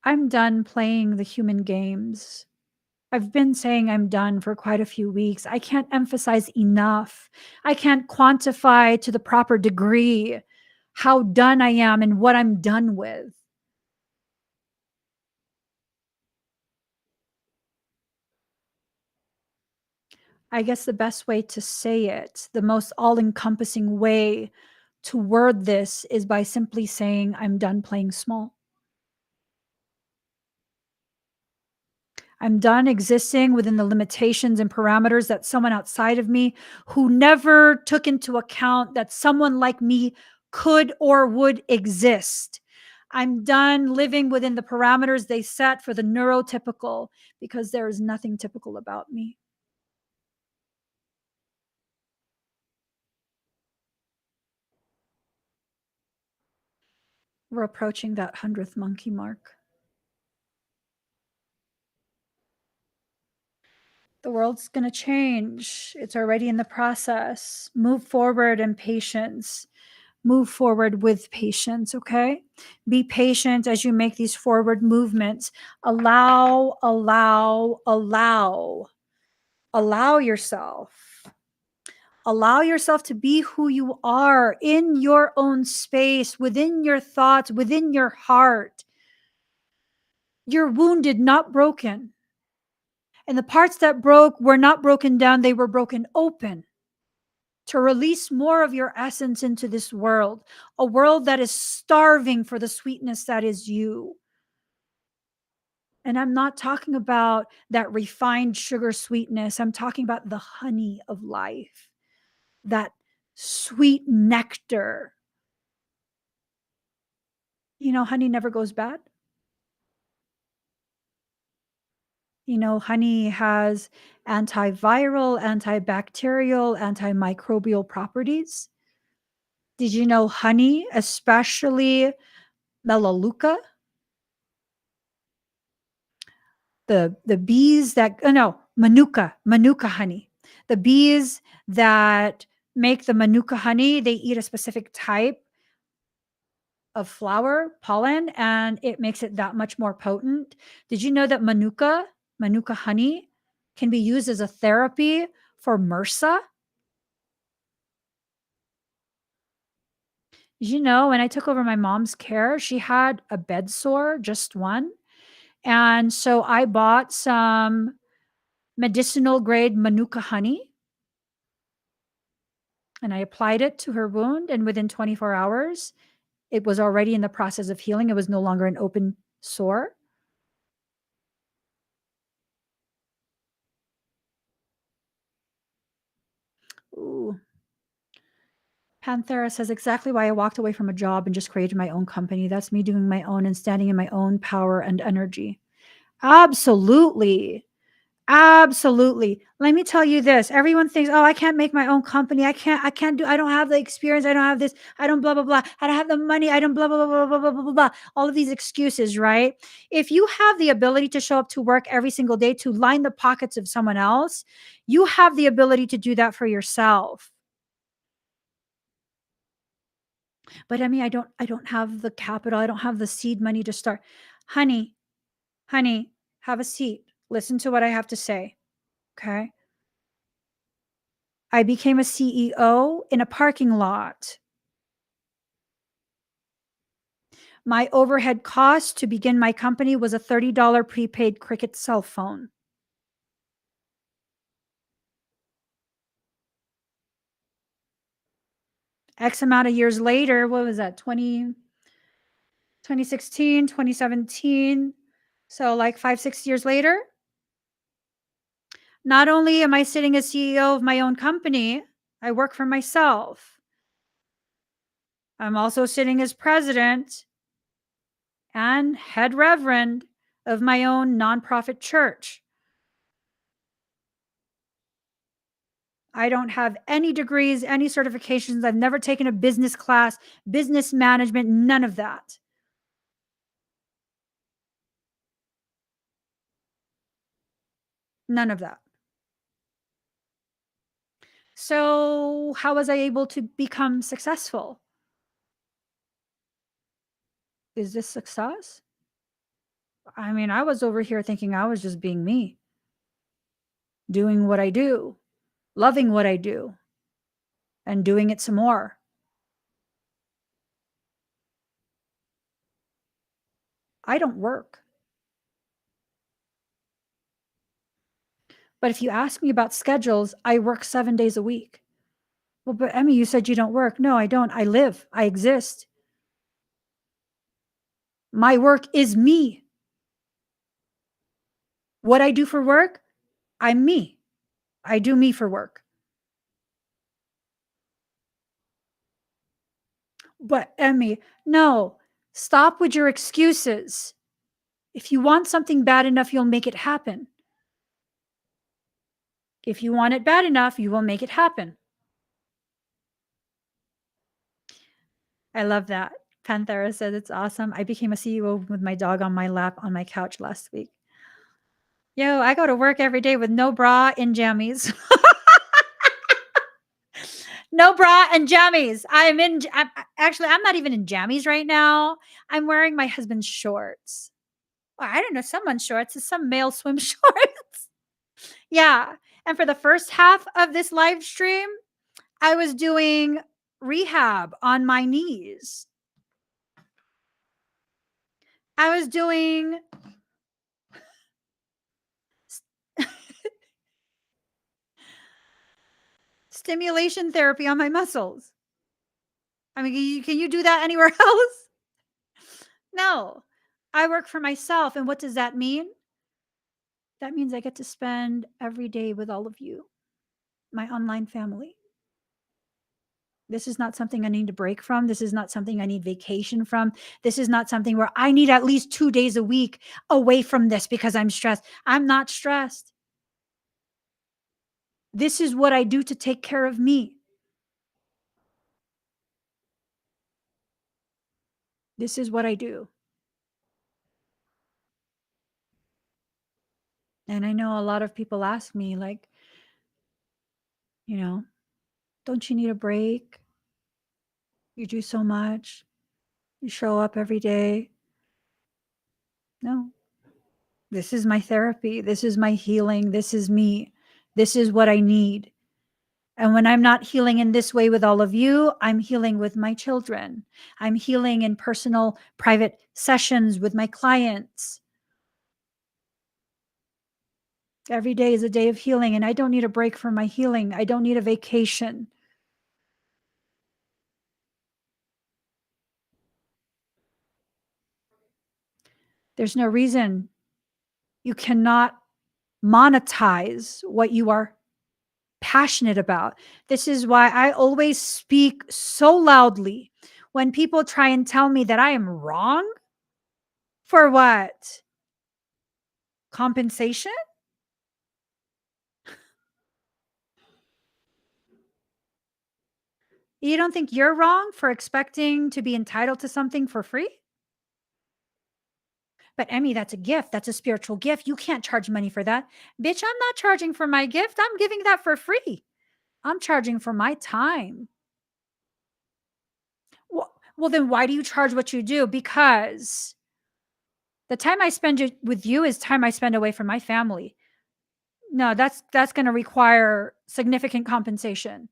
I'm done playing the human games. I've been saying I'm done for quite a few weeks. I can't emphasize enough. I can't quantify to the proper degree how done I am and what I'm done with. I guess the best way to say it, the most all encompassing way to word this is by simply saying, I'm done playing small. I'm done existing within the limitations and parameters that someone outside of me who never took into account that someone like me could or would exist. I'm done living within the parameters they set for the neurotypical because there is nothing typical about me. We're approaching that 100th monkey mark. The world's going to change. It's already in the process. Move forward in patience. Move forward with patience, okay? Be patient as you make these forward movements. Allow yourself. Allow yourself to be who you are in your own space, within your thoughts, within your heart. You're wounded, not broken. And the parts that broke were not broken down, they were broken open to release more of your essence into this world, a world that is starving for the sweetness that is you. And I'm not talking about that refined sugar sweetness. I'm talking about the honey of life, that sweet nectar. Honey never goes bad. Honey has antiviral, antibacterial, antimicrobial properties. Did you know honey, especially melaleuca, the bees that no, manuka honey. The bees that make the manuka honey, they eat a specific type of flower pollen and it makes it that much more potent. Did you know that manuka honey can be used as a therapy for MRSA? Did you know when I took over my mom's care, she had a bed sore, just one. And so I bought some medicinal grade manuka honey and I applied it to her wound. And within 24 hours, it was already in the process of healing. It was no longer an open sore. Ooh. Panthera says exactly why I walked away from a job and just created my own company. That's me doing my own and standing in my own power and energy. Absolutely. Absolutely. Let me tell you this. Everyone thinks, "Oh, I can't make my own company. I don't have the experience. I don't have this. I don't blah blah blah. I don't have the money. I don't blah blah blah blah blah blah blah blah." All of these excuses, right? If you have the ability to show up to work every single day to line the pockets of someone else, you have the ability to do that for yourself. But I don't have the capital. I don't have the seed money to start. Honey, honey, have a seat. Listen to what I have to say. Okay? I became a CEO in a parking lot. My overhead cost to begin my company was a $30 prepaid Cricket cell phone. X amount of years later, what was that? 2016, 2017. So like 5, 6 years later, not only am I sitting as CEO of my own company, I work for myself. I'm also sitting as president and head reverend of my own nonprofit church. I don't have any degrees, any certifications. I've never taken a business class, business management, none of that. None of that. So, how was I able to become successful? Is this success? I mean, I was over here thinking I was just being me, doing what I do, loving what I do, and doing it some more. I don't work. But if you ask me about schedules, I work 7 days a week. Well, but Emmy, you said you don't work. No, I don't. I live, I exist. My work is me. What I do for work, I'm me. I do me for work. But Emmy, no, stop with your excuses. If you want something bad enough, you'll make it happen. If you want it bad enough, you will make it happen. I love that. Panthera said it's awesome. I became a CEO with my dog on my lap on my couch last week. Yo, I go to work every day with no bra and jammies. No bra and jammies. I'm not even in jammies right now. I'm wearing my husband's shorts. Well, I don't know, someone's shorts. It's some male swim shorts. Yeah. And for the first half of this live stream, I was doing rehab on my knees. I was doing stimulation therapy on my muscles. I mean, can you do that anywhere else? No. I work for myself. And what does that mean? That means I get to spend every day with all of you, my online family. This is not something I need to break from. This is not something I need vacation from. This is not something where I need at least 2 days a week away from this because I'm stressed. I'm not stressed. This is what I do to take care of me. This is what I do. And I know a lot of people ask me, like, you know, don't you need a break? You do so much. You show up every day. No, this is my therapy. This is my healing. This is me. This is what I need. And when I'm not healing in this way with all of you, I'm healing with my children. I'm healing in personal, private sessions with my clients. Every day is a day of healing, and I don't need a break from my healing. I don't need a vacation. There's no reason you cannot monetize what you are passionate about. This is why I always speak so loudly when people try and tell me that I am wrong. For what? Compensation? You don't think you're wrong for expecting to be entitled to something for free? But Emmy, that's a gift. That's a spiritual gift. You can't charge money for that. Bitch, I'm not charging for my gift. I'm giving that for free. I'm charging for my time. Well, then why do you charge what you do? Because the time I spend with you is time I spend away from my family. No, that's going to require significant compensation.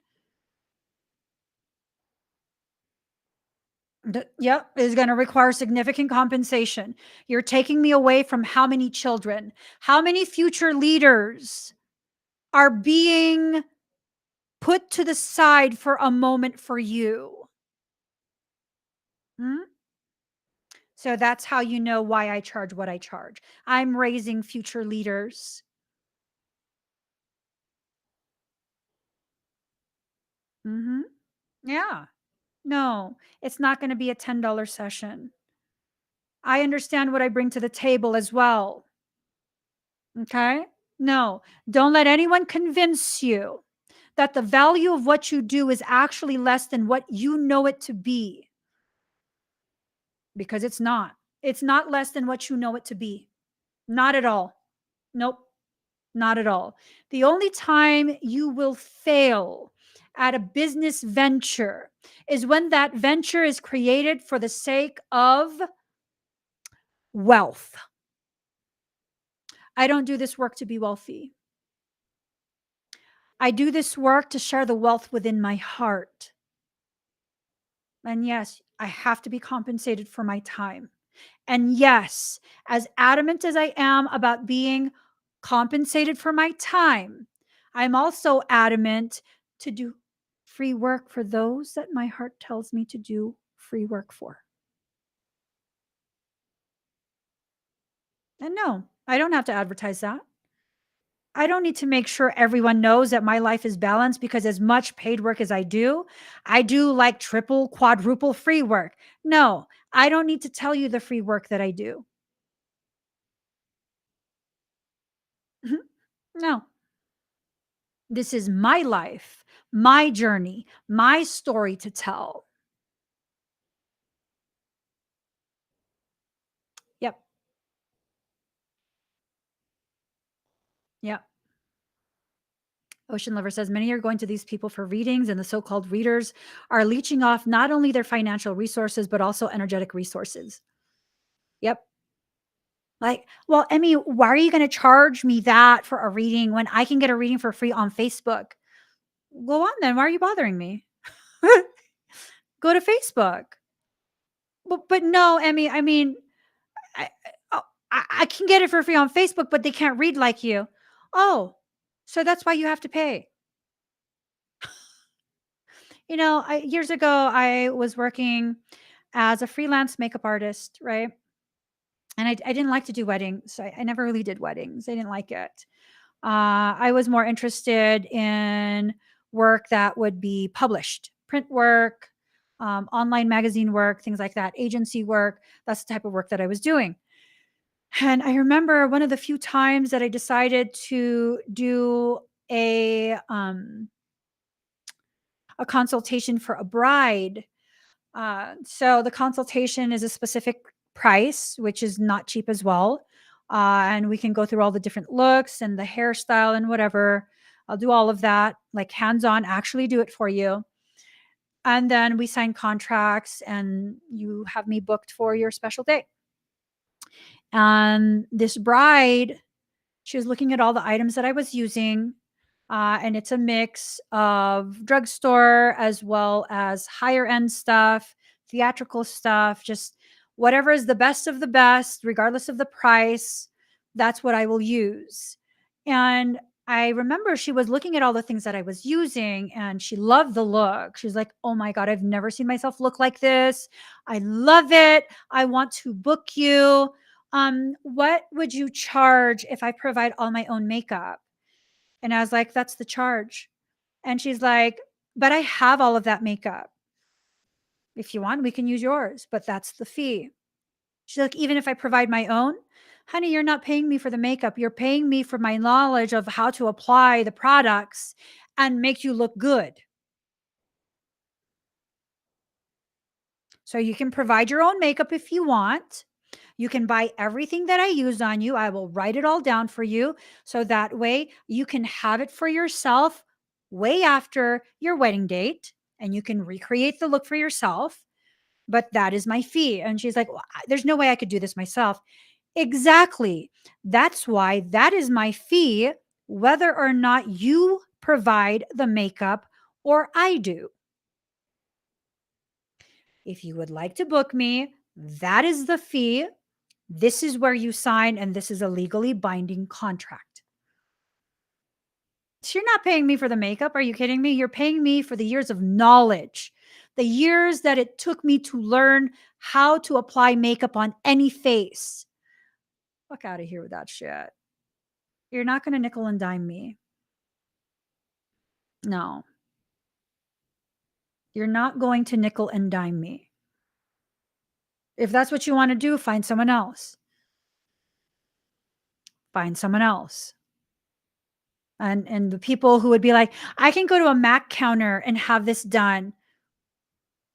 Yep, is going to require significant compensation. You're taking me away from how many children? How many future leaders are being put to the side for a moment for you? Hmm? So that's how you know why I charge what I charge. I'm raising future leaders. Mhm. Yeah. No, it's not going to be a $10 session. I understand what I bring to the table as well. Okay? No, don't let anyone convince you that the value of what you do is actually less than what you know it to be, because it's not. It's not less than what you know it to be. Not at all. Nope, not at all. The only time you will fail at a business venture is when that venture is created for the sake of wealth. I don't do this work to be wealthy. I do this work to share the wealth within my heart. And yes, I have to be compensated for my time. And yes, as adamant as I am about being compensated for my time, I'm also adamant to do free work for those that my heart tells me to do free work for. And no, I don't have to advertise that. I don't need to make sure everyone knows that my life is balanced, because as much paid work as I do like triple, quadruple free work. No, I don't need to tell you the free work that I do. No, this is my life, my journey, my story to tell. Yep. Yep. Ocean Lover says many are going to these people for readings, and the so called readers are leeching off not only their financial resources, but also energetic resources. Yep. Like, well, Emmy, why are you going to charge me that for a reading when I can get a reading for free on Facebook? Go on then. Why are you bothering me? Go to Facebook. But no, Emmy, I mean, I, oh, I can get it for free on Facebook, but they can't read like you. Oh, so that's why you have to pay. Years ago, I was working as a freelance makeup artist, right? And I didn't like to do weddings. I never really did weddings. I didn't like it. I was more interested in work that would be published, print work, online magazine work, things like that, agency work. That's the type of work that I was doing. And I remember one of the few times that I decided to do a consultation for a bride. So the consultation is a specific price, which is not cheap as well. And we can go through all the different looks and the hairstyle and whatever. I'll do all of that, like hands on, actually do it for you. And then we sign contracts and you have me booked for your special day. And this bride, she was looking at all the items that I was using. And it's a mix of drugstore as well as higher end stuff, theatrical stuff, just whatever is the best of the best, regardless of the price. That's what I will use. And I remember she was looking at all the things that I was using and she loved the look. She's like, oh my God, I've never seen myself look like this. I love it. I want to book you. What would you charge if I provide all my own makeup? And I was like, that's the charge. And she's like, but I have all of that makeup. If you want, we can use yours, but that's the fee. She's like, even if I provide my own, honey, you're not paying me for the makeup. You're paying me for my knowledge of how to apply the products and make you look good. So you can provide your own makeup if you want. You can buy everything that I use on you. I will write it all down for you. So that way you can have it for yourself way after your wedding date and you can recreate the look for yourself. But that is my fee. And she's like, well, there's no way I could do this myself. Exactly. That's why that is my fee, whether or not you provide the makeup or I do. If you would like to book me, that is the fee. This is where you sign, and this is a legally binding contract. So you're not paying me for the makeup. Are you kidding me? You're paying me for the years of knowledge, the years that it took me to learn how to apply makeup on any face. Fuck out of here with that shit. You're not going to nickel and dime me. No, you're not going to nickel and dime me. If that's what you want to do, find someone else. Find someone else. And the people who would be like, I can go to a Mac counter and have this done.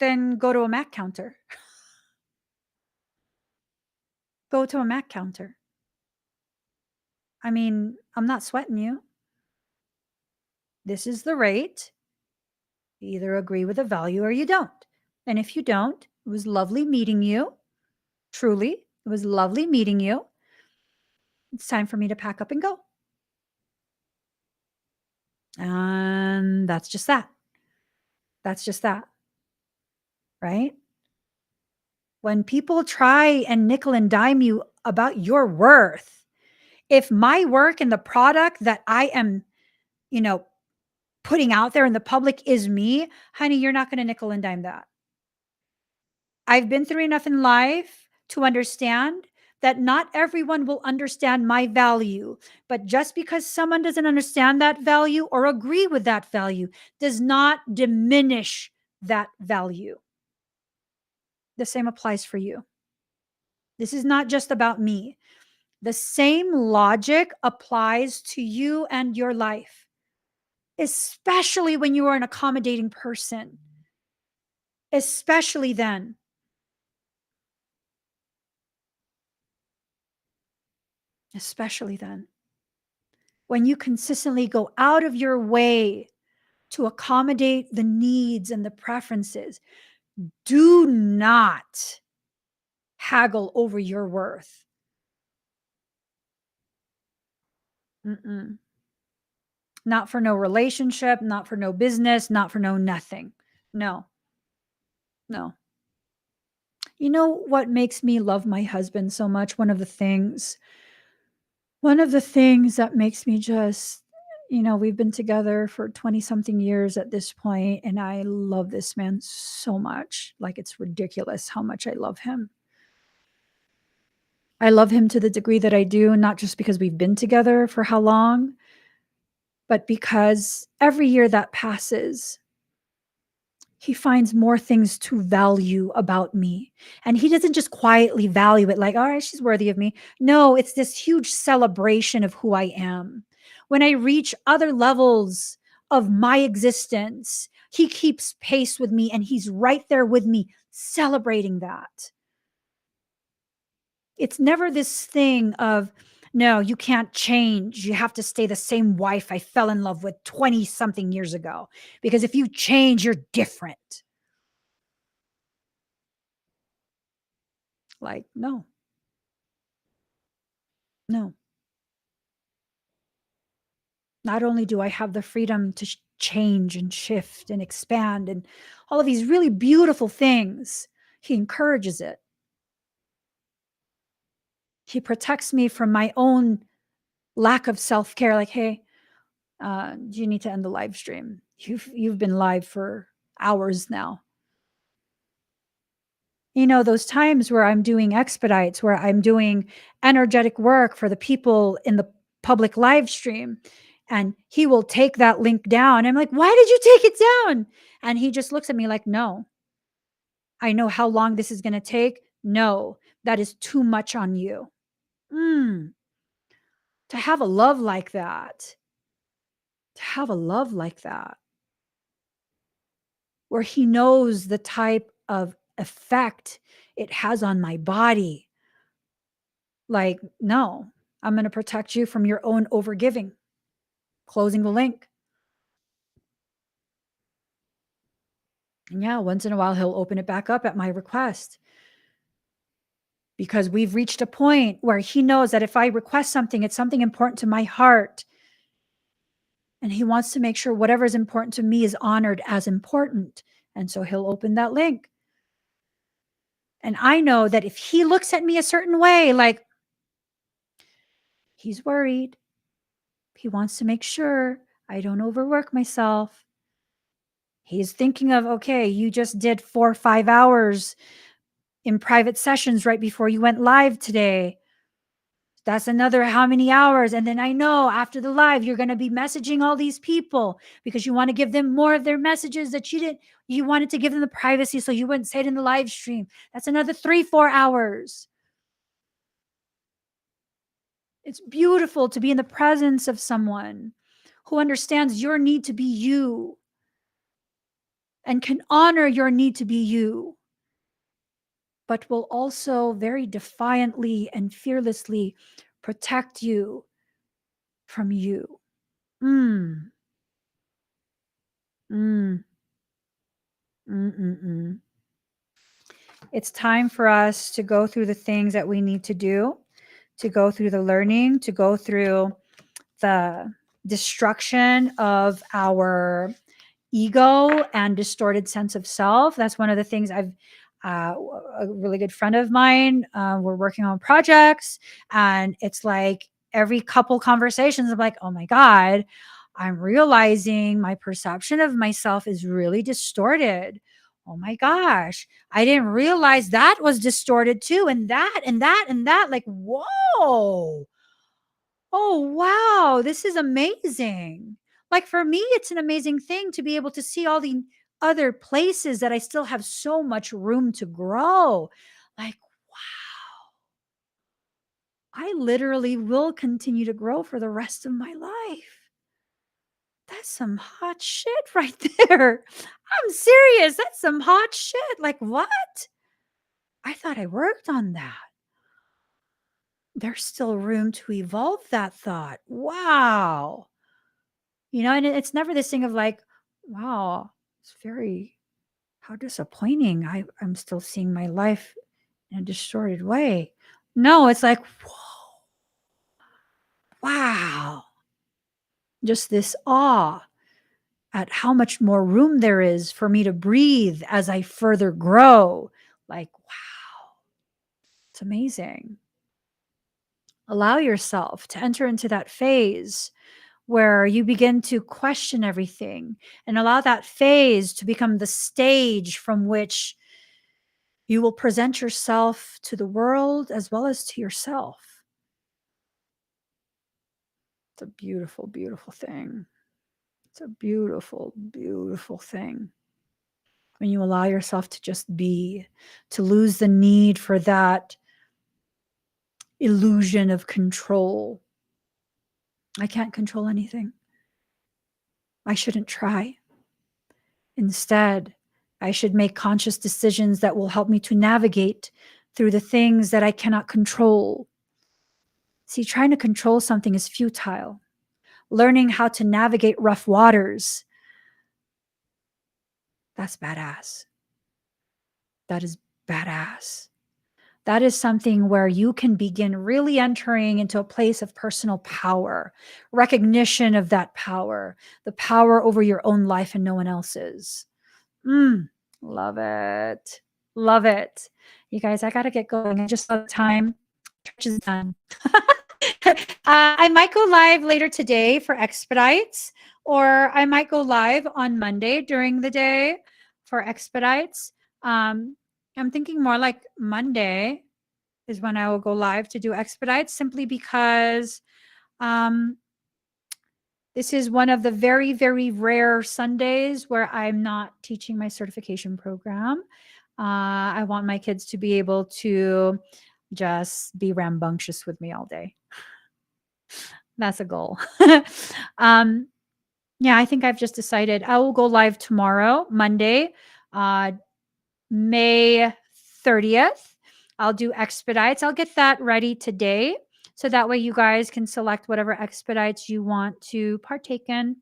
Then go to a Mac counter. Go to a Mac counter. I mean, I'm not sweating you. This is the rate. You either agree with the value or you don't. And if you don't, it was lovely meeting you. Truly, it was lovely meeting you. It's time for me to pack up and go. And that's just that. That's just that. Right? When people try and nickel and dime you about your worth, if my work and the product that I am, putting out there in the public is me, honey, you're not going to nickel and dime that. I've been through enough in life to understand that not everyone will understand my value. But just because someone doesn't understand that value or agree with that value does not diminish that value. The same applies for you. This is not just about me. The same logic applies to you and your life, especially when you are an accommodating person. Especially then. Especially then. When you consistently go out of your way to accommodate the needs and the preferences, do not haggle over your worth. Mm-mm. Not for no relationship, not for no business, not for no nothing. No, no. You know what makes me love my husband so much? One of the things that makes me just, we've been together for 20 something years at this point, and I love this man so much. Like, it's ridiculous how much I love him. I love him to the degree that I do, not just because we've been together for how long, but because every year that passes, he finds more things to value about me. And he doesn't just quietly value it like, all right, she's worthy of me. No, it's this huge celebration of who I am. When I reach other levels of my existence, he keeps pace with me and he's right there with me celebrating that. It's never this thing of, no, you can't change. You have to stay the same wife I fell in love with 20 something years ago. Because if you change, you're different. Like, no, no. Not only do I have the freedom to change and shift and expand and all of these really beautiful things, he encourages it. He protects me from my own lack of self care. Like, hey, you need to end the live stream. You've been live for hours now. You know, those times where I'm doing expedites, where I'm doing energetic work for the people in the public live stream, and he will take that link down. I'm like, why did you take it down? And he just looks at me like, no, I know how long this is going to take. No, that is too much on you. Mm, to have a love like that, to have a love like that, where he knows the type of effect it has on my body. Like, no, I'm going to protect you from your own overgiving. Closing the link. And yeah, once in a while, he'll open it back up at my request because we've reached a point where he knows that if I request something, it's something important to my heart. And he wants to make sure whatever is important to me is honored as important. And so he'll open that link. And I know that if he looks at me a certain way, like he's worried, he wants to make sure I don't overwork myself. He's thinking of, okay, you just did 4 or 5 hours in private sessions right before you went live today. That's another how many hours? And then I know after the live, you're going to be messaging all these people because you want to give them more of their messages that you wanted to give them the privacy. So you wouldn't say it in the live stream. That's another 3, 4 hours. It's beautiful to be in the presence of someone who understands your need to be you and can honor your need to be you, but will also very defiantly and fearlessly protect you from you. Mm, mm, mm, mm, mm. It's time for us to go through the things that we need to do, to go through the learning, to go through the destruction of our ego and distorted sense of self. That's one of the things a really good friend of mine, we're working on projects, and it's like every couple conversations, I'm like, oh my God, I'm realizing my perception of myself is really distorted. Oh my gosh, I didn't realize that was distorted too. And that, and that, and that. Like, whoa. Oh, wow, this is amazing. Like for me, it's an amazing thing to be able to see all the other places that I still have so much room to grow. Like, wow, I literally will continue to grow for the rest of my life. That's some hot shit right there. I'm serious. That's some hot shit. Like, what? I thought I worked on that. There's still room to evolve that thought. Wow. You know, and it's never this thing of like, wow, it's very, how disappointing. I'm still seeing my life in a distorted way. No, it's like, whoa, wow. Just this awe at how much more room there is for me to breathe as I further grow. Like, wow, it's amazing. Allow yourself to enter into that phase where you begin to question everything and allow that phase to become the stage from which You will present yourself to the world as well as to yourself. It's a beautiful, beautiful thing. It's a beautiful, beautiful thing. When you allow yourself to just be, to lose the need for that illusion of control. I can't control anything. I shouldn't try. Instead, I should make conscious decisions that will help me to navigate through the things that I cannot control. See, trying to control something is futile. Learning how to navigate rough waters, that's badass. That is badass. That is something where you can begin really entering into a place of personal power, recognition of that power, the power over your own life and no one else's. Love it. Love it. You guys, I got to get going. I just saw the time. Church is done. I might go live later today for expedites, or I might go live on Monday during the day for expedites. I'm thinking more like Monday is when I will go live to do expedites, simply because this is one of the very, very rare Sundays where I'm not teaching my certification program. I want my kids to be able to just be rambunctious with me all day. That's a goal. Yeah, I think I've just decided I will go live tomorrow, Monday, May 30th. I'll do expedites. I'll get that ready today. So that way you guys can select whatever expedites you want to partake in.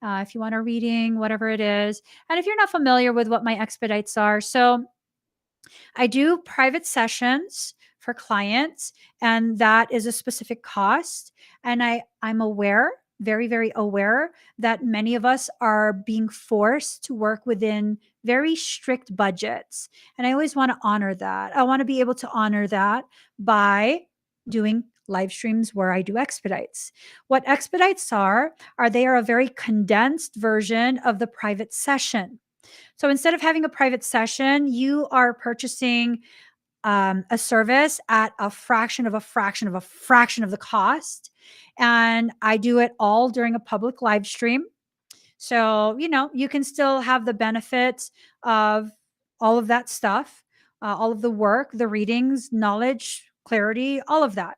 If you want a reading, whatever it is. And if you're not familiar with what my expedites are, so I do private sessions for clients, and that is a specific cost. And I'm aware, very, very aware, that many of us are being forced to work within very strict budgets. And I always want to honor that. I want to be able to honor that by doing live streams where I do expedites. What expedites are they are a very condensed version of the private session. So instead of having a private session, you are purchasing a service at a fraction of a fraction of a fraction of the cost. And I do it all during a public live stream. So, you can still have the benefits of all of that stuff, all of the work, the readings, knowledge, clarity, all of that,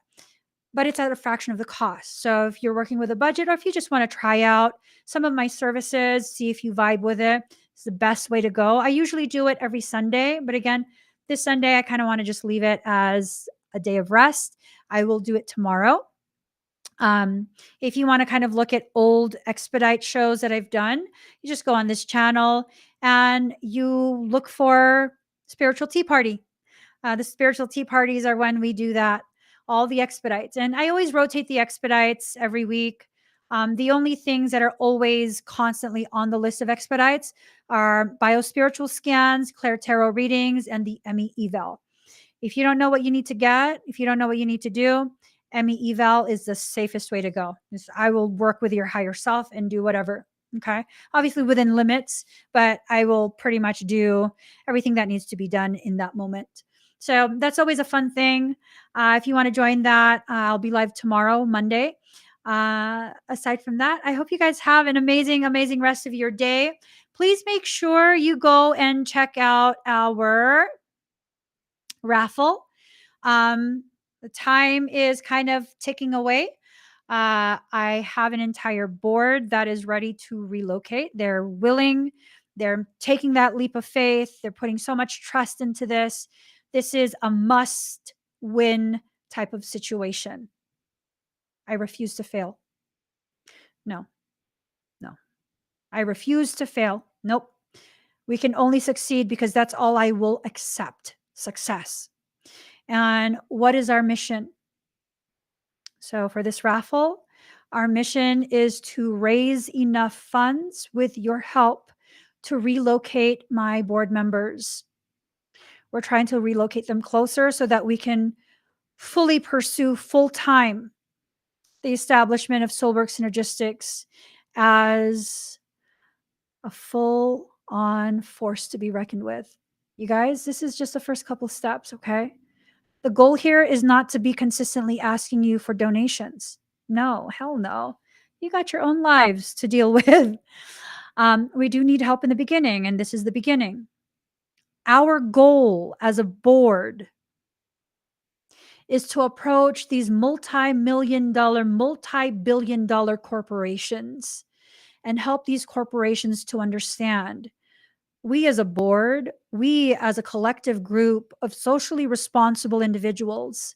but it's at a fraction of the cost. So if you're working with a budget, or if you just want to try out some of my services, see if you vibe with it, it's the best way to go. I usually do it every Sunday, but again, this Sunday, I kind of want to just leave it as a day of rest. I will do it tomorrow. If you want to kind of look at old expedite shows that I've done, you just go on this channel and you look for Spiritual Tea Party. The spiritual tea parties are when we do that, all the expedites. And I always rotate the expedites every week. The only things that are always constantly on the list of expedites are biospiritual scans, ClairTarot readings, and the Emmy eval. If you don't know what you need to get, if you don't know what you need to do, Emmy eval is the safest way to go. I will work with your higher self and do whatever. Okay. Obviously within limits, but I will pretty much do everything that needs to be done in that moment. So that's always a fun thing. If you want to join that, I'll be live tomorrow, Monday. Aside from that, I hope you guys have an amazing, amazing rest of your day. Please make sure you go and check out our raffle. The time is kind of ticking away. I have an entire board that is ready to relocate. They're willing, they're taking that leap of faith. They're putting so much trust into this. This is a must win type of situation. I refuse to fail. No, no. I refuse to fail. Nope. We can only succeed because that's all I will accept, success. And what is our mission? So for this raffle, our mission is to raise enough funds with your help to relocate my board members. We're trying to relocate them closer so that we can fully pursue full time the establishment of Soulwork Synergistics as a full on force to be reckoned with. You guys, this is just the first couple steps, okay? The goal here is not to be consistently asking you for donations. No, hell no. You got your own lives to deal with. We do need help in the beginning, and this is the beginning. Our goal as a board is to approach these multi-million dollar, multi-billion dollar corporations and help these corporations to understand we as a board, we as a collective group of socially responsible individuals,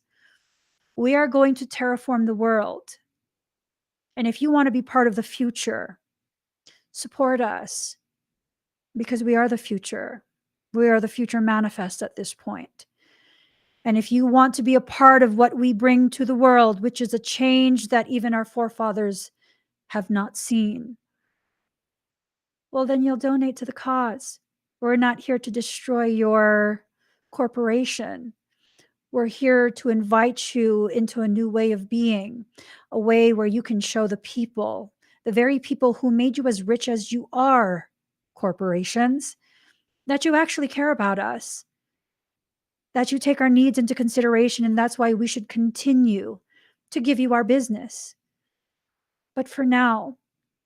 we are going to terraform the world. And if you want to be part of the future, support us because we are the future. We are the future manifest at this point. And if you want to be a part of what we bring to the world, which is a change that even our forefathers have not seen, well, then you'll donate to the cause. We're not here to destroy your corporation. We're here to invite you into a new way of being, a way where you can show the people, the very people who made you as rich as you are, corporations, that you actually care about us, that you take our needs into consideration, and that's why we should continue to give you our business. But for now,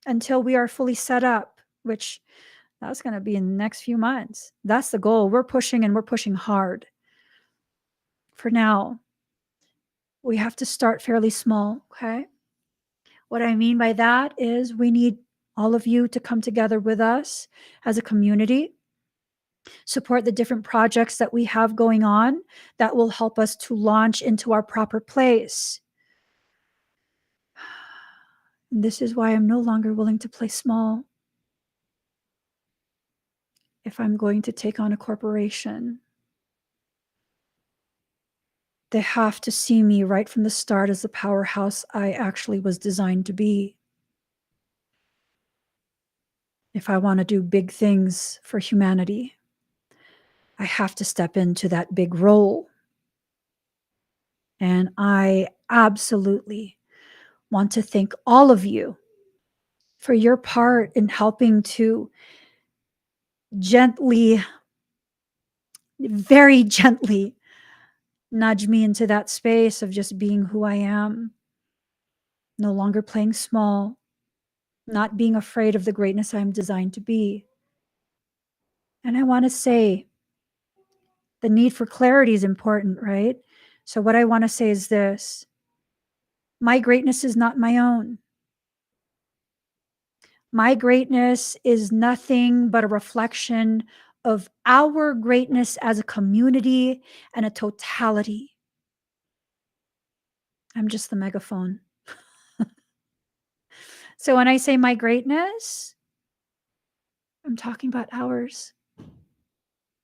until we are fully set up, which that's going to be in the next few months, that's the goal. We're pushing and we're pushing hard. For now, we have to start fairly small, okay? What I mean by that is we need all of you to come together with us as a community, support the different projects that we have going on that will help us to launch into our proper place. This is why I'm no longer willing to play small. If I'm going to take on a corporation, they have to see me right from the start as the powerhouse I actually was designed to be. If I want to do big things for humanity, I have to step into that big role. And I absolutely want to thank all of you for your part in helping to gently, very gently nudge me into that space of just being who I am, no longer playing small, not being afraid of the greatness I'm designed to be. And I want to say the need for clarity is important, right? So what I want to say is this: my greatness is not my own. My greatness is nothing but a reflection of our greatness as a community and a totality. I'm just the megaphone. So when I say my greatness, I'm talking about ours.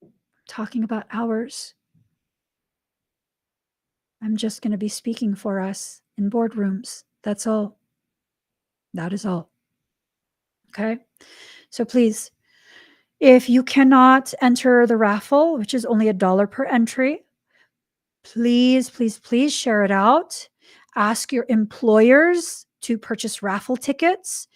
I'm talking about ours. I'm just going to be speaking for us in boardrooms. That's all. That is all. Okay. So please, if you cannot enter the raffle, which is only $1 per entry, please, please, please share it out. Ask your employers to purchase raffle tickets.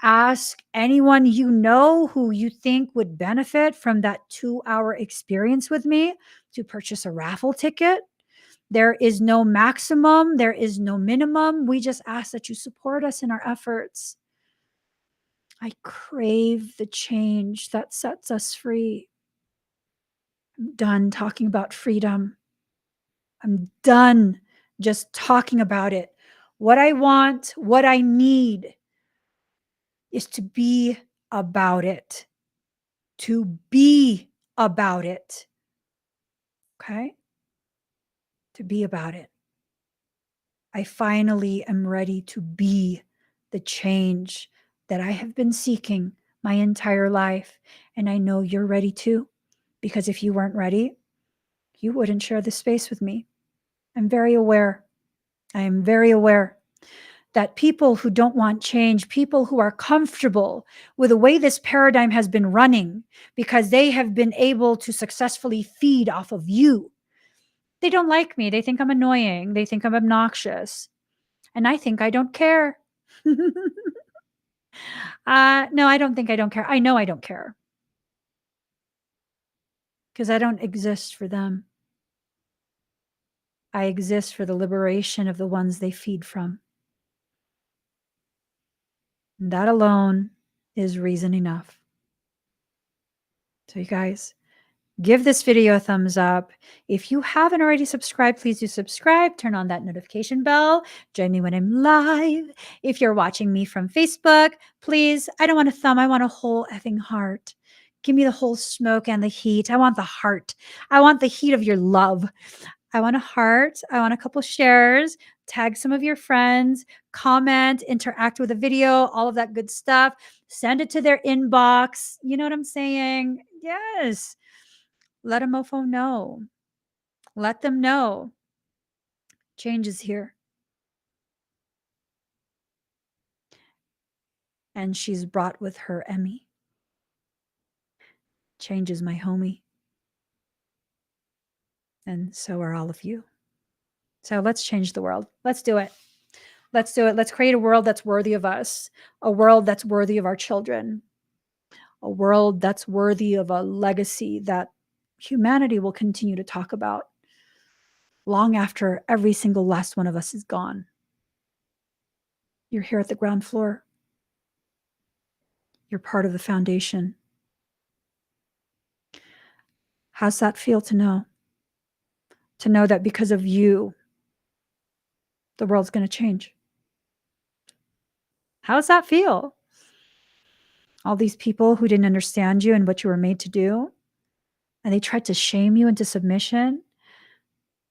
Ask anyone you know who you think would benefit from that 2-hour experience with me to purchase a raffle ticket. There is no maximum, there is no minimum. We just ask that you support us in our efforts. I crave the change that sets us free. I'm done talking about freedom. I'm done just talking about it. What I want, what I need is to be about it. To be about it. Okay? To be about it. I finally am ready to be the change that I have been seeking my entire life. And I know you're ready too, because if you weren't ready, you wouldn't share this space with me. I'm very aware. I am very aware that people who don't want change, people who are comfortable with the way this paradigm has been running because they have been able to successfully feed off of you, they don't like me. They think I'm annoying. They think I'm obnoxious. And I think I don't care. No, I don't think I don't care. I know I don't care. because I don't exist for them. I exist for the liberation of the ones they feed from. And that alone is reason enough. So you guys, give this video a thumbs up. If you haven't already subscribed, please do subscribe. Turn on that notification bell. Join me when I'm live. If you're watching me from Facebook, please, I don't want a thumb. I want a whole effing heart. Give me the whole smoke and the heat. I want the heart. I want the heat of your love. I want a heart. I want a couple shares. Tag some of your friends, comment, interact with the video, all of that good stuff. Send it to their inbox. You know what I'm saying? Yes. Let a mofo know. Let them know. Change is here. And she's brought with her Emmy. Change is my homie. And so are all of you. So let's change the world. Let's do it. Let's do it. Let's create a world that's worthy of us, a world that's worthy of our children, a world that's worthy of a legacy that humanity will continue to talk about long after every single last one of us is gone. You're here at the ground floor. You're part of the foundation. How's that feel to know? To know that because of you, the world's going to change. How's that feel? All these people who didn't understand you and what you were made to do, and they tried to shame you into submission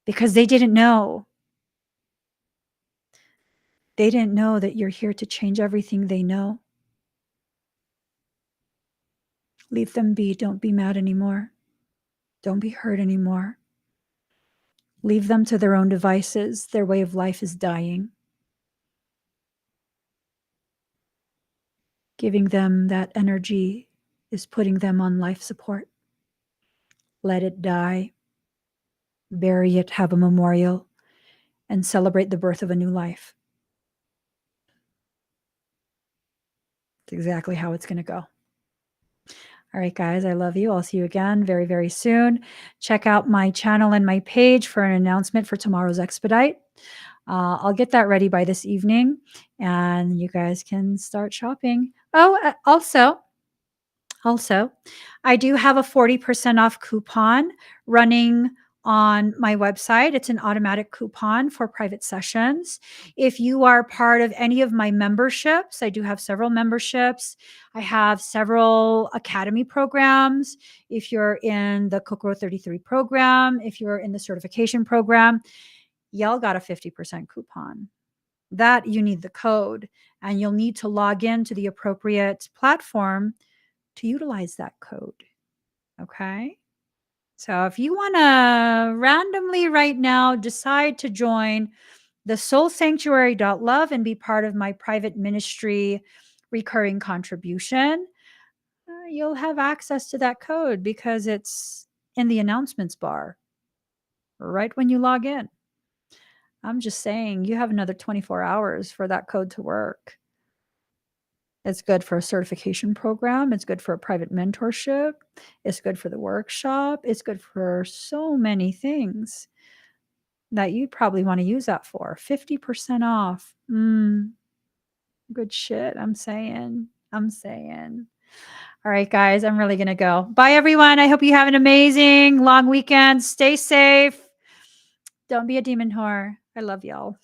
because they didn't know. They didn't know that you're here to change everything they know. Leave them be. Don't be mad anymore. Don't be hurt anymore. Leave them to their own devices. Their way of life is dying. Giving them that energy is putting them on life support. Let it die. Bury it, have a memorial, and celebrate the birth of a new life. It's exactly how it's going to go. All right, guys, I love you. I'll see you again very, very soon. Check out my channel and my page for an announcement for tomorrow's expedite. I'll get that ready by this evening, and you guys can start shopping. Oh, also, I do have a 40% off coupon running on my website. It's an automatic coupon for private sessions. If you are part of any of my memberships, I do have several memberships. I have several academy programs. If you're in the Kokoro 33 program, if you're in the certification program, y'all got a 50% coupon. That you need the code, and you'll need to log in to the appropriate platform to utilize that code. Okay. So if you want to randomly right now decide to join the soulsanctuary.love and be part of my private ministry recurring contribution, you'll have access to that code because it's in the announcements bar right when you log in. I'm just saying you have another 24 hours for that code to work. It's good for a certification program. It's good for a private mentorship. It's good for the workshop. It's good for so many things that you probably want to use that for. 50% off. Good shit. I'm saying. All right, guys, I'm really going to go. Bye, everyone. I hope you have an amazing long weekend. Stay safe. Don't be a demon whore. I love y'all.